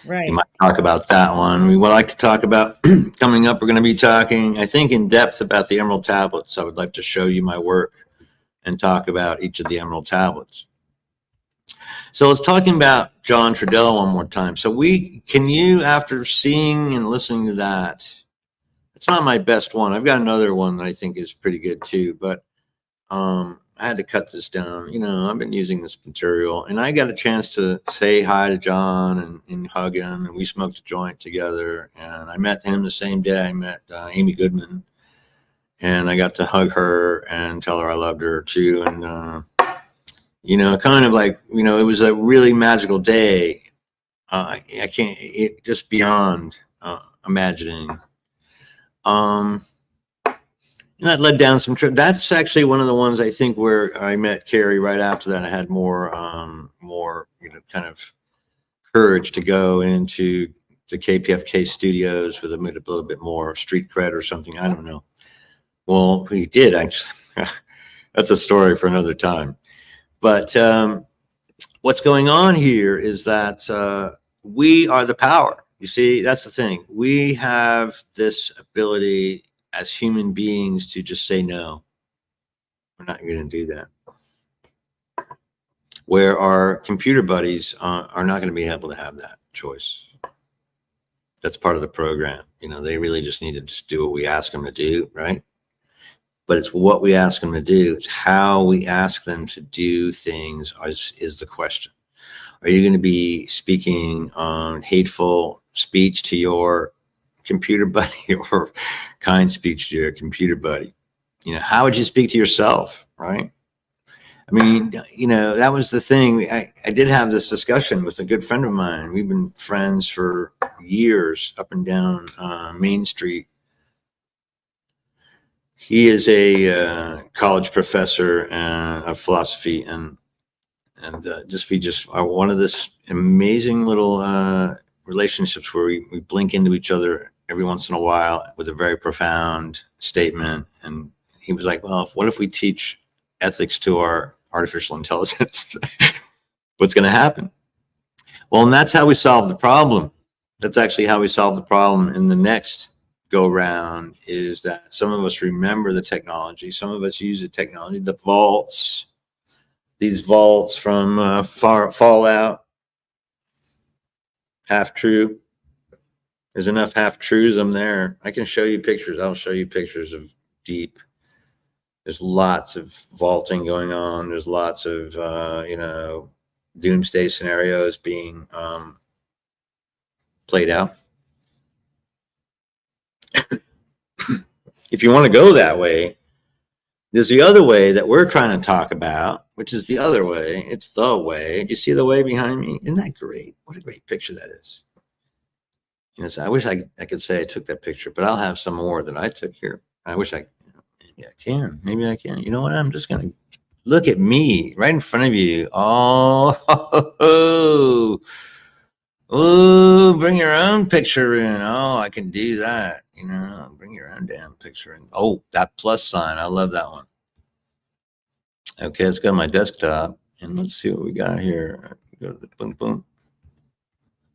Right. we might talk about that one. We would like to talk about coming up. We're going to be talking, I think, in depth about the Emerald Tablets. I would like to show you my work and talk about each of the Emerald Tablets. So let's talking about John Trudell one more time. So can you, after seeing and listening to that, it's not my best one. I've got another one that I think is pretty good too, but I had to cut this down. I've been using this material, and I got a chance to say hi to John and hug him, and we smoked a joint together. And I met him the same day I met Amy Goodman, and I got to hug her and tell her I loved her too. And kind of like, it was a really magical day. I can't, just beyond imagining. And that led down some trip. That's actually one of the ones I think where I met Carrie right after that. I had more, kind of courage to go into the KPFK studios with a little bit more street cred or something. I don't know. Well, we did actually. That's a story for another time. But what's going on here is that we are the power. You see, that's the thing. We have this ability as human beings to just say no. We're not going to do that. Where our computer buddies are not going to be able to have that choice. That's part of the program. They really just need to just do what we ask them to do, right? But it's what we ask them to do. It's how we ask them to do things is the question. Are you going to be speaking on hateful speech to your computer buddy or kind speech to your computer buddy? How would you speak to yourself, right? I mean, that was the thing. I did have this discussion with a good friend of mine. We've been friends for years up and down Main Street. He is a college professor of philosophy, and we just are one of this amazing little relationships where we blink into each other every once in a while with a very profound statement. And he was like, well, what if we teach ethics to our artificial intelligence? What's going to happen? Well, and that's how we solve the problem. That's actually how we solve the problem in the next go round, is that some of us remember the technology. Some of us use the technology, the vaults, these vaults from Fallout, Half True. There's enough half truths in there. I can show you pictures. I'll show you pictures of deep. There's lots of vaulting going on. There's lots of, doomsday scenarios being played out. If you want to go that way, there's the other way that we're trying to talk about, which is the other way. It's the way. Do you see the way behind me? Isn't that great? What a great picture that is. So I wish I could say I took that picture, but I'll have some more that I took here. I wish maybe I can. Maybe I can. You know what? I'm just going to look at me right in front of you. Oh, bring your own picture in. Oh, I can do that. Bring your own damn picture in. Oh, that plus sign. I love that one. Okay, let's go to my desktop and let's see what we got here. Go to the boom, boom.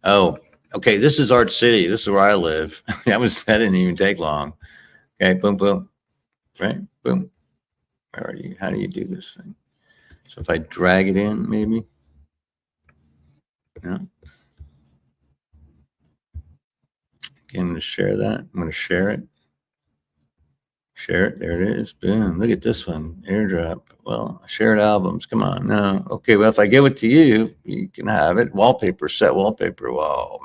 Oh, okay. This is Art City. This is where I live. That didn't even take long. Okay, boom, boom. Right, boom. Where are you? How do you do this thing? So if I drag it in, maybe. No. Okay, I'm going to share that. I'm going to share it. Share it. There it is. Boom. Look at this one. Airdrop. Well, shared albums. Come on. No. Okay. Well, if I give it to you, you can have it. Wallpaper. Set wallpaper. Whoa,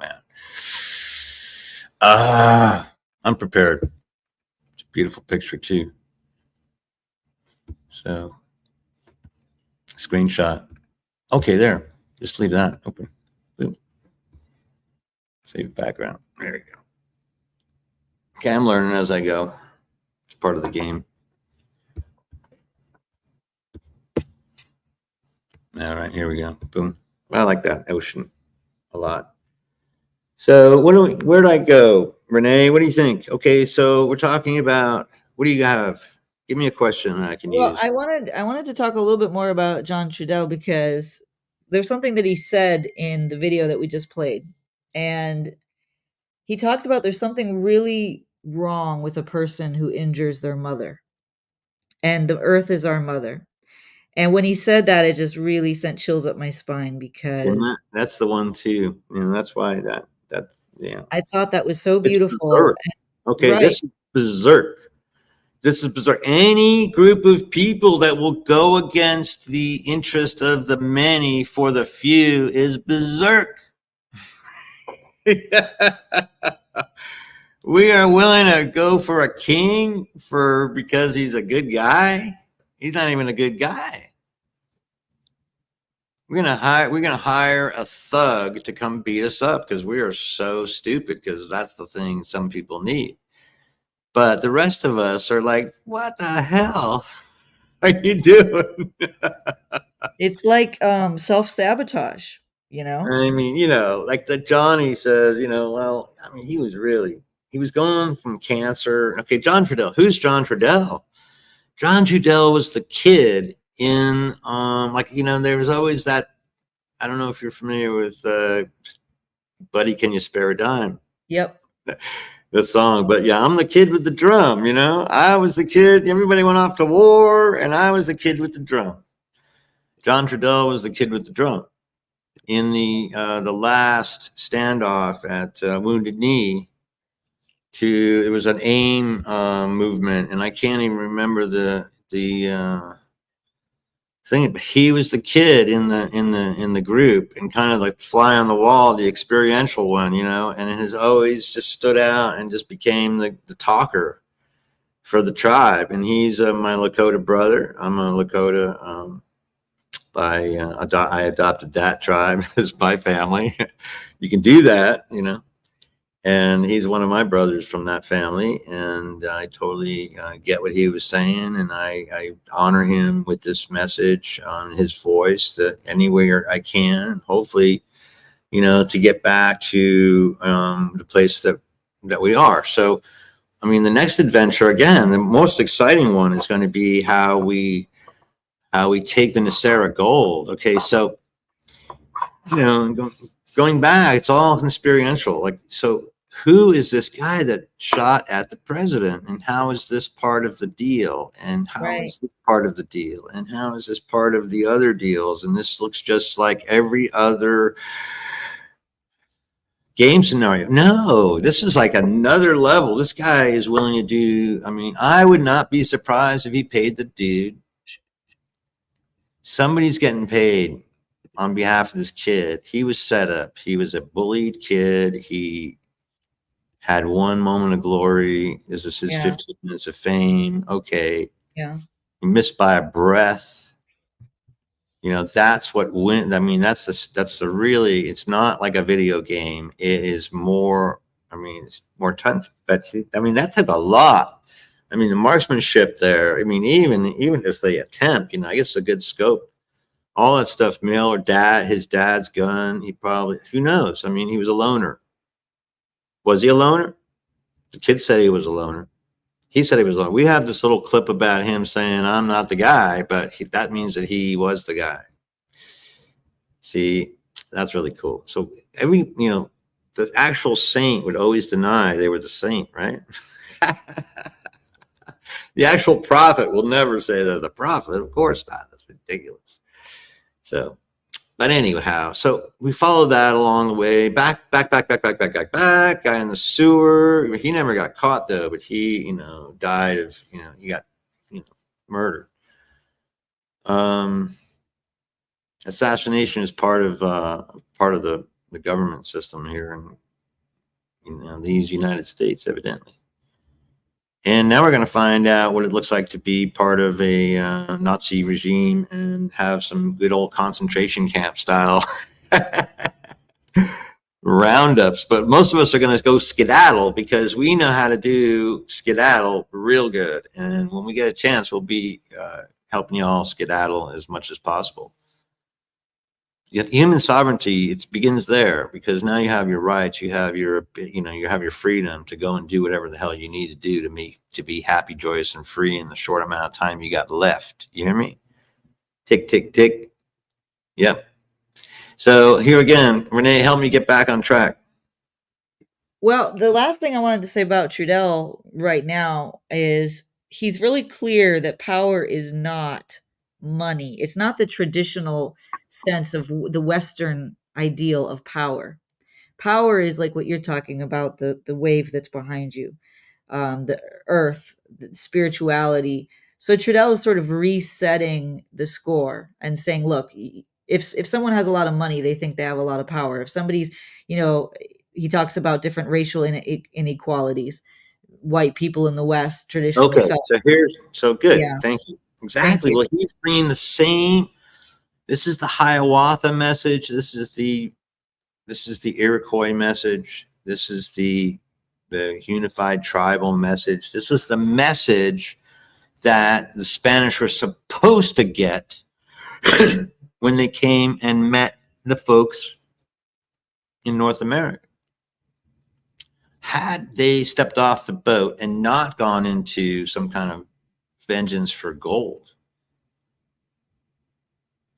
man. Unprepared. It's a beautiful picture too. So, screenshot. Okay, there. Just leave that open. Boom. Save background. There you go. Okay, I'm learning as I go. It's part of the game. All right, here we go. Boom. I like that ocean a lot. So where do I go? Renee, what do you think? Okay, so we're talking about, what do you have? Give me a question that I can use. I wanted to talk a little bit more about John Trudell, because there's something that he said in the video that we just played. And he talks about there's something really wrong with a person who injures their mother. And the earth is our mother. And when he said that, it just really sent chills up my spine And because that's the one too. That's why that's yeah. I thought that was so It's beautiful. berserk. Okay, Right. this is berserk. This is berserk. Any group of people that will go against the interest of the many for the few is berserk. We are willing to go for a king because he's a good guy. He's not even a good guy. We're gonna hire a thug to come beat us up because we are so stupid, because that's the thing some people need. But the rest of us are like, what the hell are you doing? It's like self-sabotage, you know? I mean, like the Johnny says, well, I mean, he was going from cancer. Okay, John Trudell. Who's John Trudell? John Trudell was the kid in, there was always that. I don't know if you're familiar with Buddy, Can You Spare a Dime? Yep. The song. But yeah, I'm the kid with the drum, I was the kid, everybody went off to war, and I was the kid with the drum. John Trudell was the kid with the drum. In the last standoff at Wounded Knee, it was an AIM movement, and I can't even remember the thing, but he was the kid in the group, and kind of like fly on the wall, the experiential one, and it has always just stood out and just became the talker for the tribe. And he's my Lakota brother. I'm a Lakota. I adopted that tribe as my family. You can do that, and he's one of my brothers from that family, and I totally get what he was saying, and I honor him with this message on his voice, that anywhere I can, hopefully, to get back to the place that we are. So, I mean, the next adventure, again, the most exciting one, is going to be how we take the Nacera gold. Okay, so going back, it's all experiential. Like, so who is this guy that shot at the president, and how is this part of the deal, and how Right. is this part of the deal, and how is this part of the other deals? And this looks just like every other game scenario. No, this is like another level. This guy is willing to do, I mean, I would not be surprised if he paid the dude. Somebody's getting paid on behalf of this kid. He was set up. He was a bullied kid. He had one moment of glory. This is his 15 minutes of fame. Okay. Yeah. He missed by a breath. That's what went. I mean, that's the really, it's not like a video game. It is more, I mean, it's more tons, but I mean, that took a lot. I mean, the marksmanship there, I mean, even if they attempt, I guess a good scope, all that stuff, Mel or his dad's gun, he probably, who knows? I mean, he was a loner. Was he a loner? The kid said he was a loner. He said he was a loner. We have this little clip about him saying, I'm not the guy, but that means that he was the guy. See, that's really cool. So the actual saint would always deny they were the saint, right? The actual prophet will never say they're the prophet. Of course not. That's ridiculous. So, but anyhow, so we followed that along the way, back. Guy in the sewer. He never got caught though, but he, died of, he got, murdered. Assassination is part of the government system here in these United States, evidently. And now we're going to find out what it looks like to be part of a Nazi regime and have some good old concentration camp style roundups. But most of us are going to go skedaddle, because we know how to do skedaddle real good. And when we get a chance, we'll be helping you all skedaddle as much as possible. Human sovereignty, it begins there, because now you have your rights, you have your freedom to go and do whatever the hell you need to do to be happy, joyous, and free in the short amount of time you got left. You hear me? Tick, tick, tick. Yep. So here again, Renee, help me get back on track. Well, the last thing I wanted to say about Trudell right now is he's really clear that power is not money. It's not the traditional sense of the Western ideal of power. Power is like what you're talking about, the wave that's behind you, the earth, the spirituality. So Trudell is sort of resetting the score and saying, look, if someone has a lot of money, they think they have a lot of power. If somebody's, you know, he talks about different racial inequalities. White people in the West traditionally Okay, felt, so good. yeah, Thank you. thank Exactly. you. Well, he's bringing the same. This is the Hiawatha message. This is the Iroquois message. This is the unified tribal message. This was the message that the Spanish were supposed to get when they came and met the folks in North America. Had they stepped off the boat and not gone into some kind of vengeance for gold,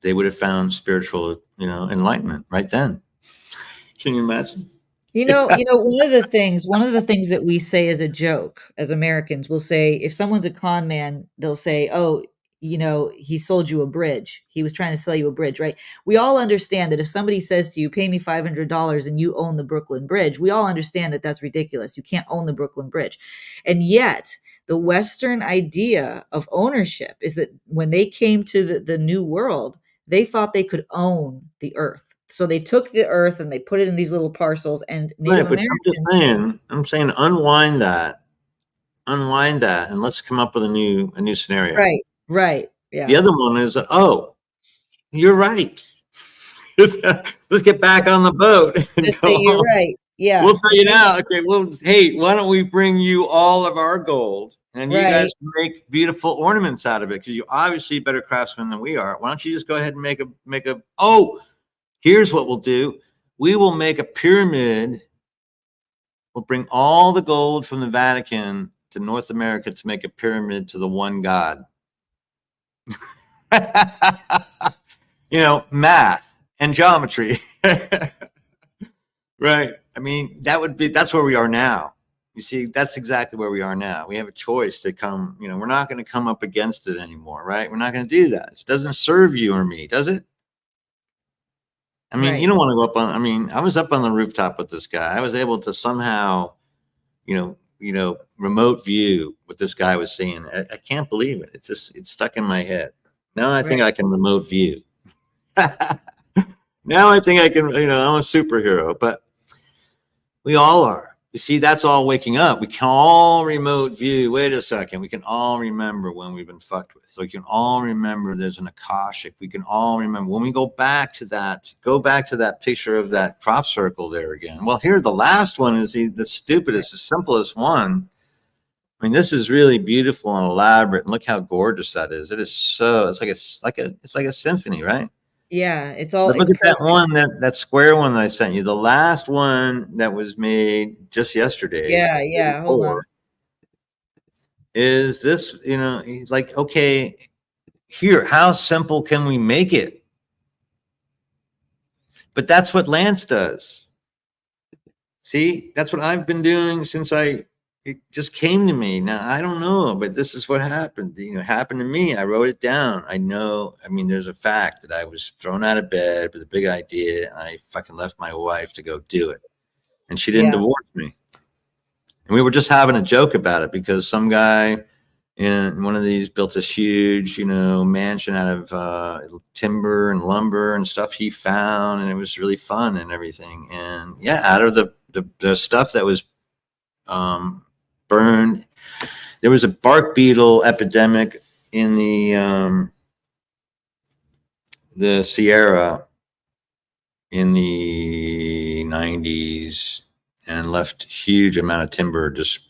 they would have found spiritual, enlightenment right then. Can you imagine? One of the things that we say as a joke as Americans, we'll say if someone's a con man, they'll say, "Oh, he sold you a bridge. He was trying to sell you a bridge," right? We all understand that if somebody says to you, "Pay me $500 and you own the Brooklyn Bridge," we all understand that that's ridiculous. You can't own the Brooklyn Bridge. And yet, the Western idea of ownership is that when they came to the New World, they thought they could own the earth. So they took the earth and they put it in these little parcels, and Right, Native but Americans, I'm saying unwind that, and let's come up with a new scenario. right, right, The yeah, other one is, oh, you're right. Let's get back on the boat and just go say you're home. right, yeah, We'll so figure it out. Okay, well, hey, why don't we bring you all of our gold, and you right, guys can make beautiful ornaments out of it, because you obviously better craftsmen than we are. Why don't you just go ahead and make a oh, here's what we'll do. We will make a pyramid. We'll bring all the gold from the Vatican to North America to make a pyramid to the one God. Math and geometry. Right. I mean, that's where we are now. You see, that's exactly where we are now. We have a choice to come, we're not going to come up against it anymore, right? We're not going to do that. It doesn't serve you or me, does it? I mean, right, you don't want to go up on, I was up on the rooftop with this guy. I was able to somehow, remote view what this guy was saying. I can't believe it. It's stuck in my head. Now I think right. I can remote view. Now I think I can, I'm a superhero, but we all are. You see, that's all waking up. We can all remote view. Wait a second. We can all remember when we've been fucked with. So we can all remember there's an Akashic. We can all remember when we go back to that picture of that crop circle there again. Well, here, the last one is the stupidest, the simplest one. I mean, this is really beautiful and elaborate. And look how gorgeous that is. It is so, it's like a symphony, right? Yeah, But look it's at that perfect. one, that square one that I sent you. The last one that was made just yesterday, Yeah, yeah, hold on. is this, he's like, okay, here, how simple can we make it? But that's what Lance does. See, that's what I've been doing since it just came to me. Now, I don't know, but this is what happened. Happened to me. I wrote it down. I know. I mean, there's a fact that I was thrown out of bed with a big idea. And I fucking left my wife to go do it. And she didn't Yeah, divorce me. And we were just having a joke about it because some guy in one of these built this huge, mansion out of timber and lumber and stuff he found. And it was really fun and everything. And yeah, out of the stuff that was burned, there was a bark beetle epidemic in the Sierra in the 90s, and left huge amount of timber just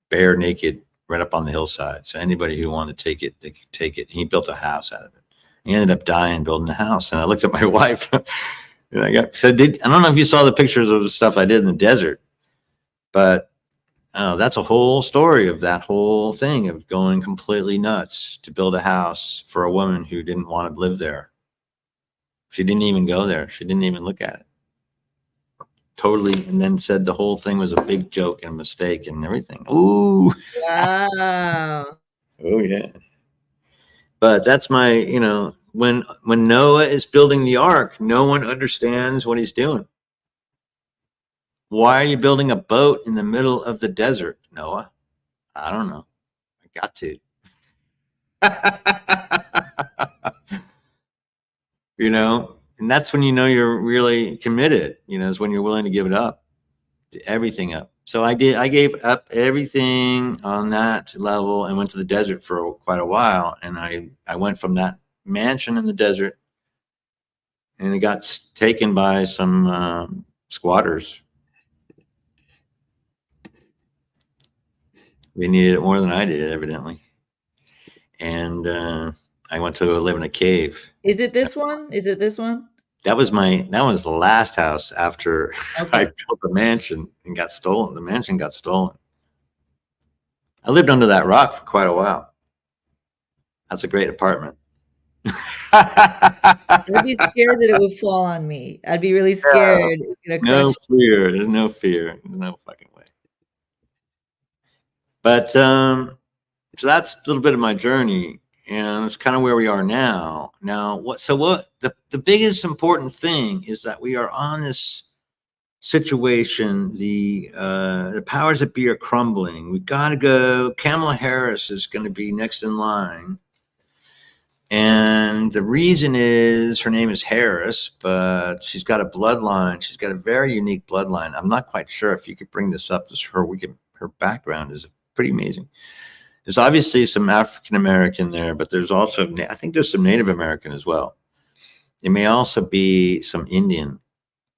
bare naked right up on the hillside. So anybody who wanted to take it, they could take it. He built a house out of it. He ended up dying building the house. And I looked at my wife and I don't know if you saw the pictures of the stuff I did in the desert, but that's a whole story of that whole thing of going completely nuts to build a house for a woman who didn't want to live there. She didn't even go there. She didn't even look at it. Totally. And then said the whole thing was a big joke and a mistake and everything. Ooh. wow. Oh, yeah. But that's my, when Noah is building the ark, no one understands what he's doing. Why are you building a boat in the middle of the desert, Noah? I don't know. I got to. And that's when you're really committed, is when you're willing to give it up, everything up. So I gave up everything on that level and went to the desert for quite a while. And I went from that mansion in the desert, and it got taken by some squatters. They needed it more than I did, evidently. And I went to live in a cave. Is it this one? Is it this one? That was the last house after I built the mansion and got stolen. The mansion got stolen. I lived under that rock for quite a while. That's a great apartment. I'd be scared that it would fall on me. I'd be really scared. No fear. There's no fear. There's no fucking way. But so that's a little bit of my journey, and it's kind of where we are now. Now, the biggest important thing is that we are on this situation. The powers that be are crumbling. We got to go. Kamala Harris is going to be next in line. And the reason is her name is Harris, but she's got a bloodline. She's got a very unique bloodline. I'm not quite sure if you could bring this up. Her background is pretty amazing. There's obviously some African American there, but there's also, I think there's some Native American as well. There may also be some Indian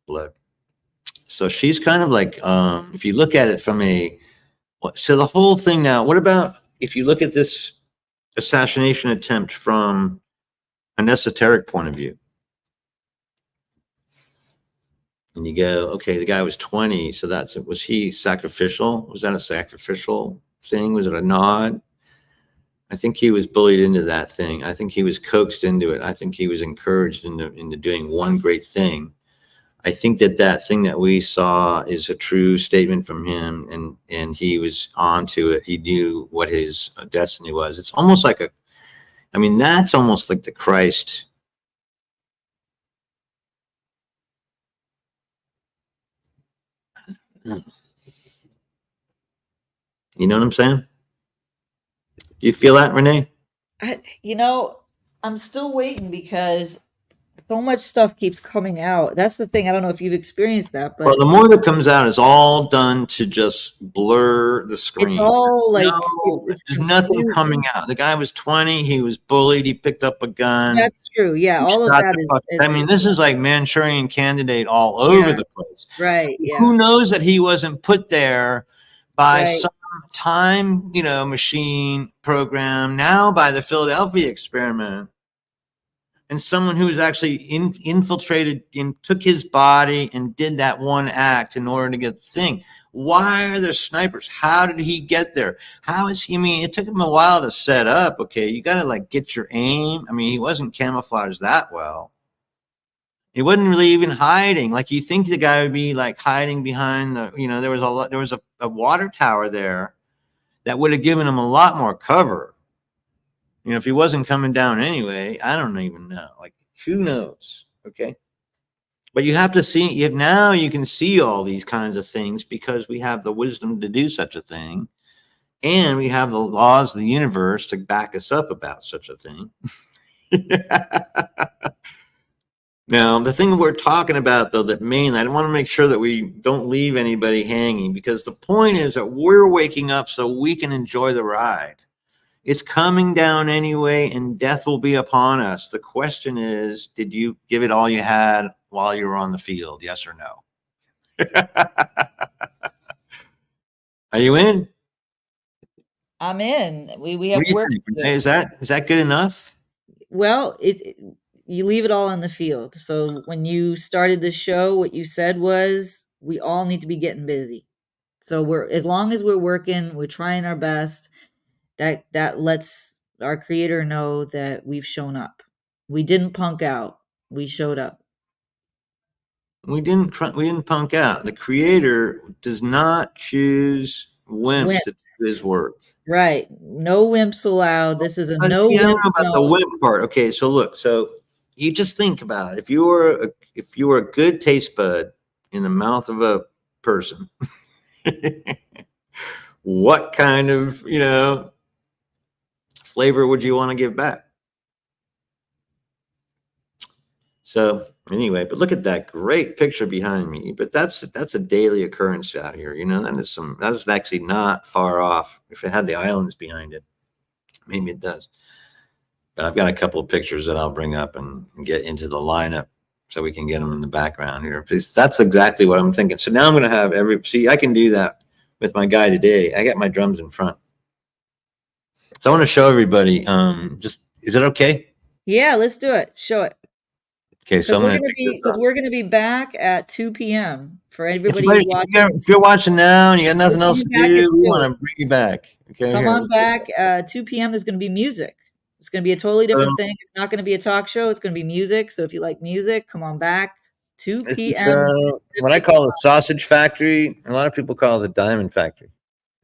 blood. So she's kind of like, if you look at it from so the whole thing now, what about if you look at this assassination attempt from an esoteric point of view? And you go, okay, the guy was 20, so was he sacrificial? Was that a sacrificial thing? Was it a nod? I think he was bullied into that thing. I think he was coaxed into it. I think he was encouraged into doing one great thing. I think that thing that we saw is a true statement from him, and he was onto it. He knew what his destiny was. It's almost like that's almost like the Christ. You know what I'm saying? Do you feel that, Renee? I'm still waiting because so much stuff keeps coming out. That's the thing. I don't know if you've experienced that, but the more that comes out is all done to just blur the screen. It's all like there's nothing coming out. The guy was 20. He was bullied. He picked up a gun. That's true. Yeah, all of that is. This is like Manchurian Candidate all over the place. Right. Yeah. Who knows that he wasn't put there by some time, machine program, now by the Philadelphia experiment. And someone who was actually infiltrated and took his body and did that one act in order to get the thing. Why are there snipers? How did he get there? It took him a while to set up. Okay, you got to get your aim. He wasn't camouflaged that well. He wasn't really even hiding. Like, you think the guy would be hiding behind there was a water tower there that would have given him a lot more cover. If he wasn't coming down anyway, I don't even know. Who knows? Okay. But you have to see, now you can see all these kinds of things because we have the wisdom to do such a thing. And we have the laws of the universe to back us up about such a thing. Now, the thing we're talking about, though, that mainly, I want to make sure that we don't leave anybody hanging, because the point is that we're waking up so we can enjoy the ride. It's coming down anyway, and death will be upon us. The question is, did you give it all you had while you were on the field? Yes or no? Are you in? I'm in. We have work. Is that good enough? Well, you leave it all on the field. So when you started the show, what you said was we all need to be getting busy. So as long as we're working, we're trying our best. That lets our creator know that we've shown up. We didn't punk out. We showed up. We didn't punk out. The creator does not choose wimps to do his work. Right. No wimps allowed. This is a no See, I don't wimp know about the zone. wimp part. Okay, so look, so you just think about it. If you were a good taste bud in the mouth of a person, what kind of, flavor would you want to give back? So anyway, but look at that great picture behind me. But that's a daily occurrence out here. That is actually not far off. If it had the islands behind it, maybe it does. But I've got a couple of pictures that I'll bring up and get into the lineup so we can get them in the background here. Because that's exactly what I'm thinking. So now I'm going to have I can do that with my guy today. I got my drums in front. So I want to show everybody, is it okay? Yeah, let's do it. Show it. Okay, so I'm going to Because we're gonna be back at 2 p.m. for everybody who's watching. If you're watching now and you got nothing else to back at do, we 2. want to bring you back. Okay, Come here, on let's back. 2 p.m. There's gonna be music. It's gonna be a totally different thing. It's not gonna be a talk show. It's gonna be music. So if you like music, come on back. 2 This is p.m. what I call the sausage factory. A lot of people call it the diamond factory,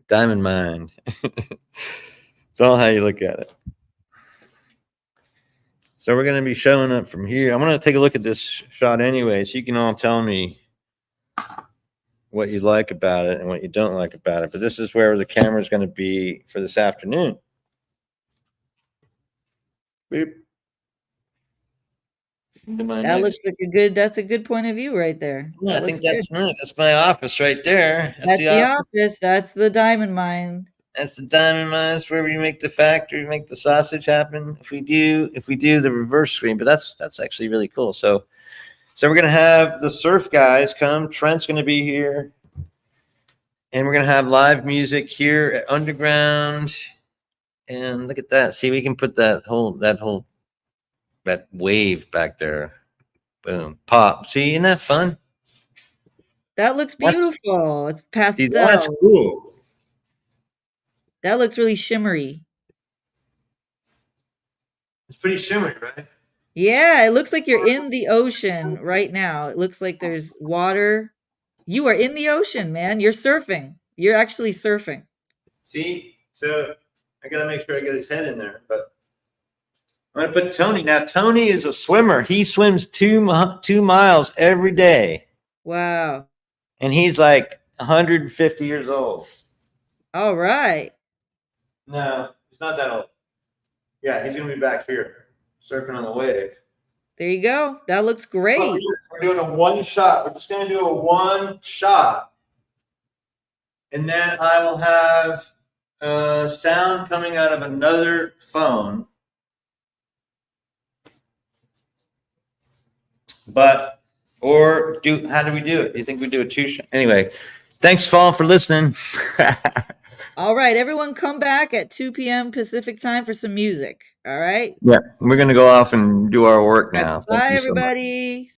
diamond mine. It's all how you look at it. So we're going to be showing up from here. I'm going to take a look at this shot anyway, so you can all tell me what you like about it and what you don't like about it. But this is where the camera is going to be for this afternoon. Beep. That's a good point of view right there. Yeah, I think that's it. That's my office right there. That's the office. That's the diamond mine. That's the diamond mine. That's where we make the factory, make the sausage happen. If we do the reverse screen, but that's actually really cool. So we're gonna have the surf guys come. Trent's gonna be here, and we're gonna have live music here at Underground. And look at that. See, we can put that wave back there. Boom, pop. See, isn't that fun? That looks beautiful. It's pastel. See, that's cool. That looks really shimmery. It's pretty shimmery, right? Yeah, it looks like you're in the ocean right now. It looks like there's water. You are in the ocean, man. You're surfing. You're actually surfing. See? So I got to make sure I get his head in there. But I'm going to put Tony. Now, Tony is a swimmer. He swims 2 miles every day. Wow. And he's like 150 years old. All right. No, he's not that old. Yeah, he's going to be back here surfing on the wave. There you go. That looks great. We're doing a one shot. We're just going to do a one shot. And then I will have sound coming out of another phone. How do we do it? Do you think we do a two shot? Anyway, thanks, Fall, for listening. All right, everyone come back at 2 p.m. Pacific time for some music. All right? Yeah, we're going to go off and do our work now. Bye, everybody.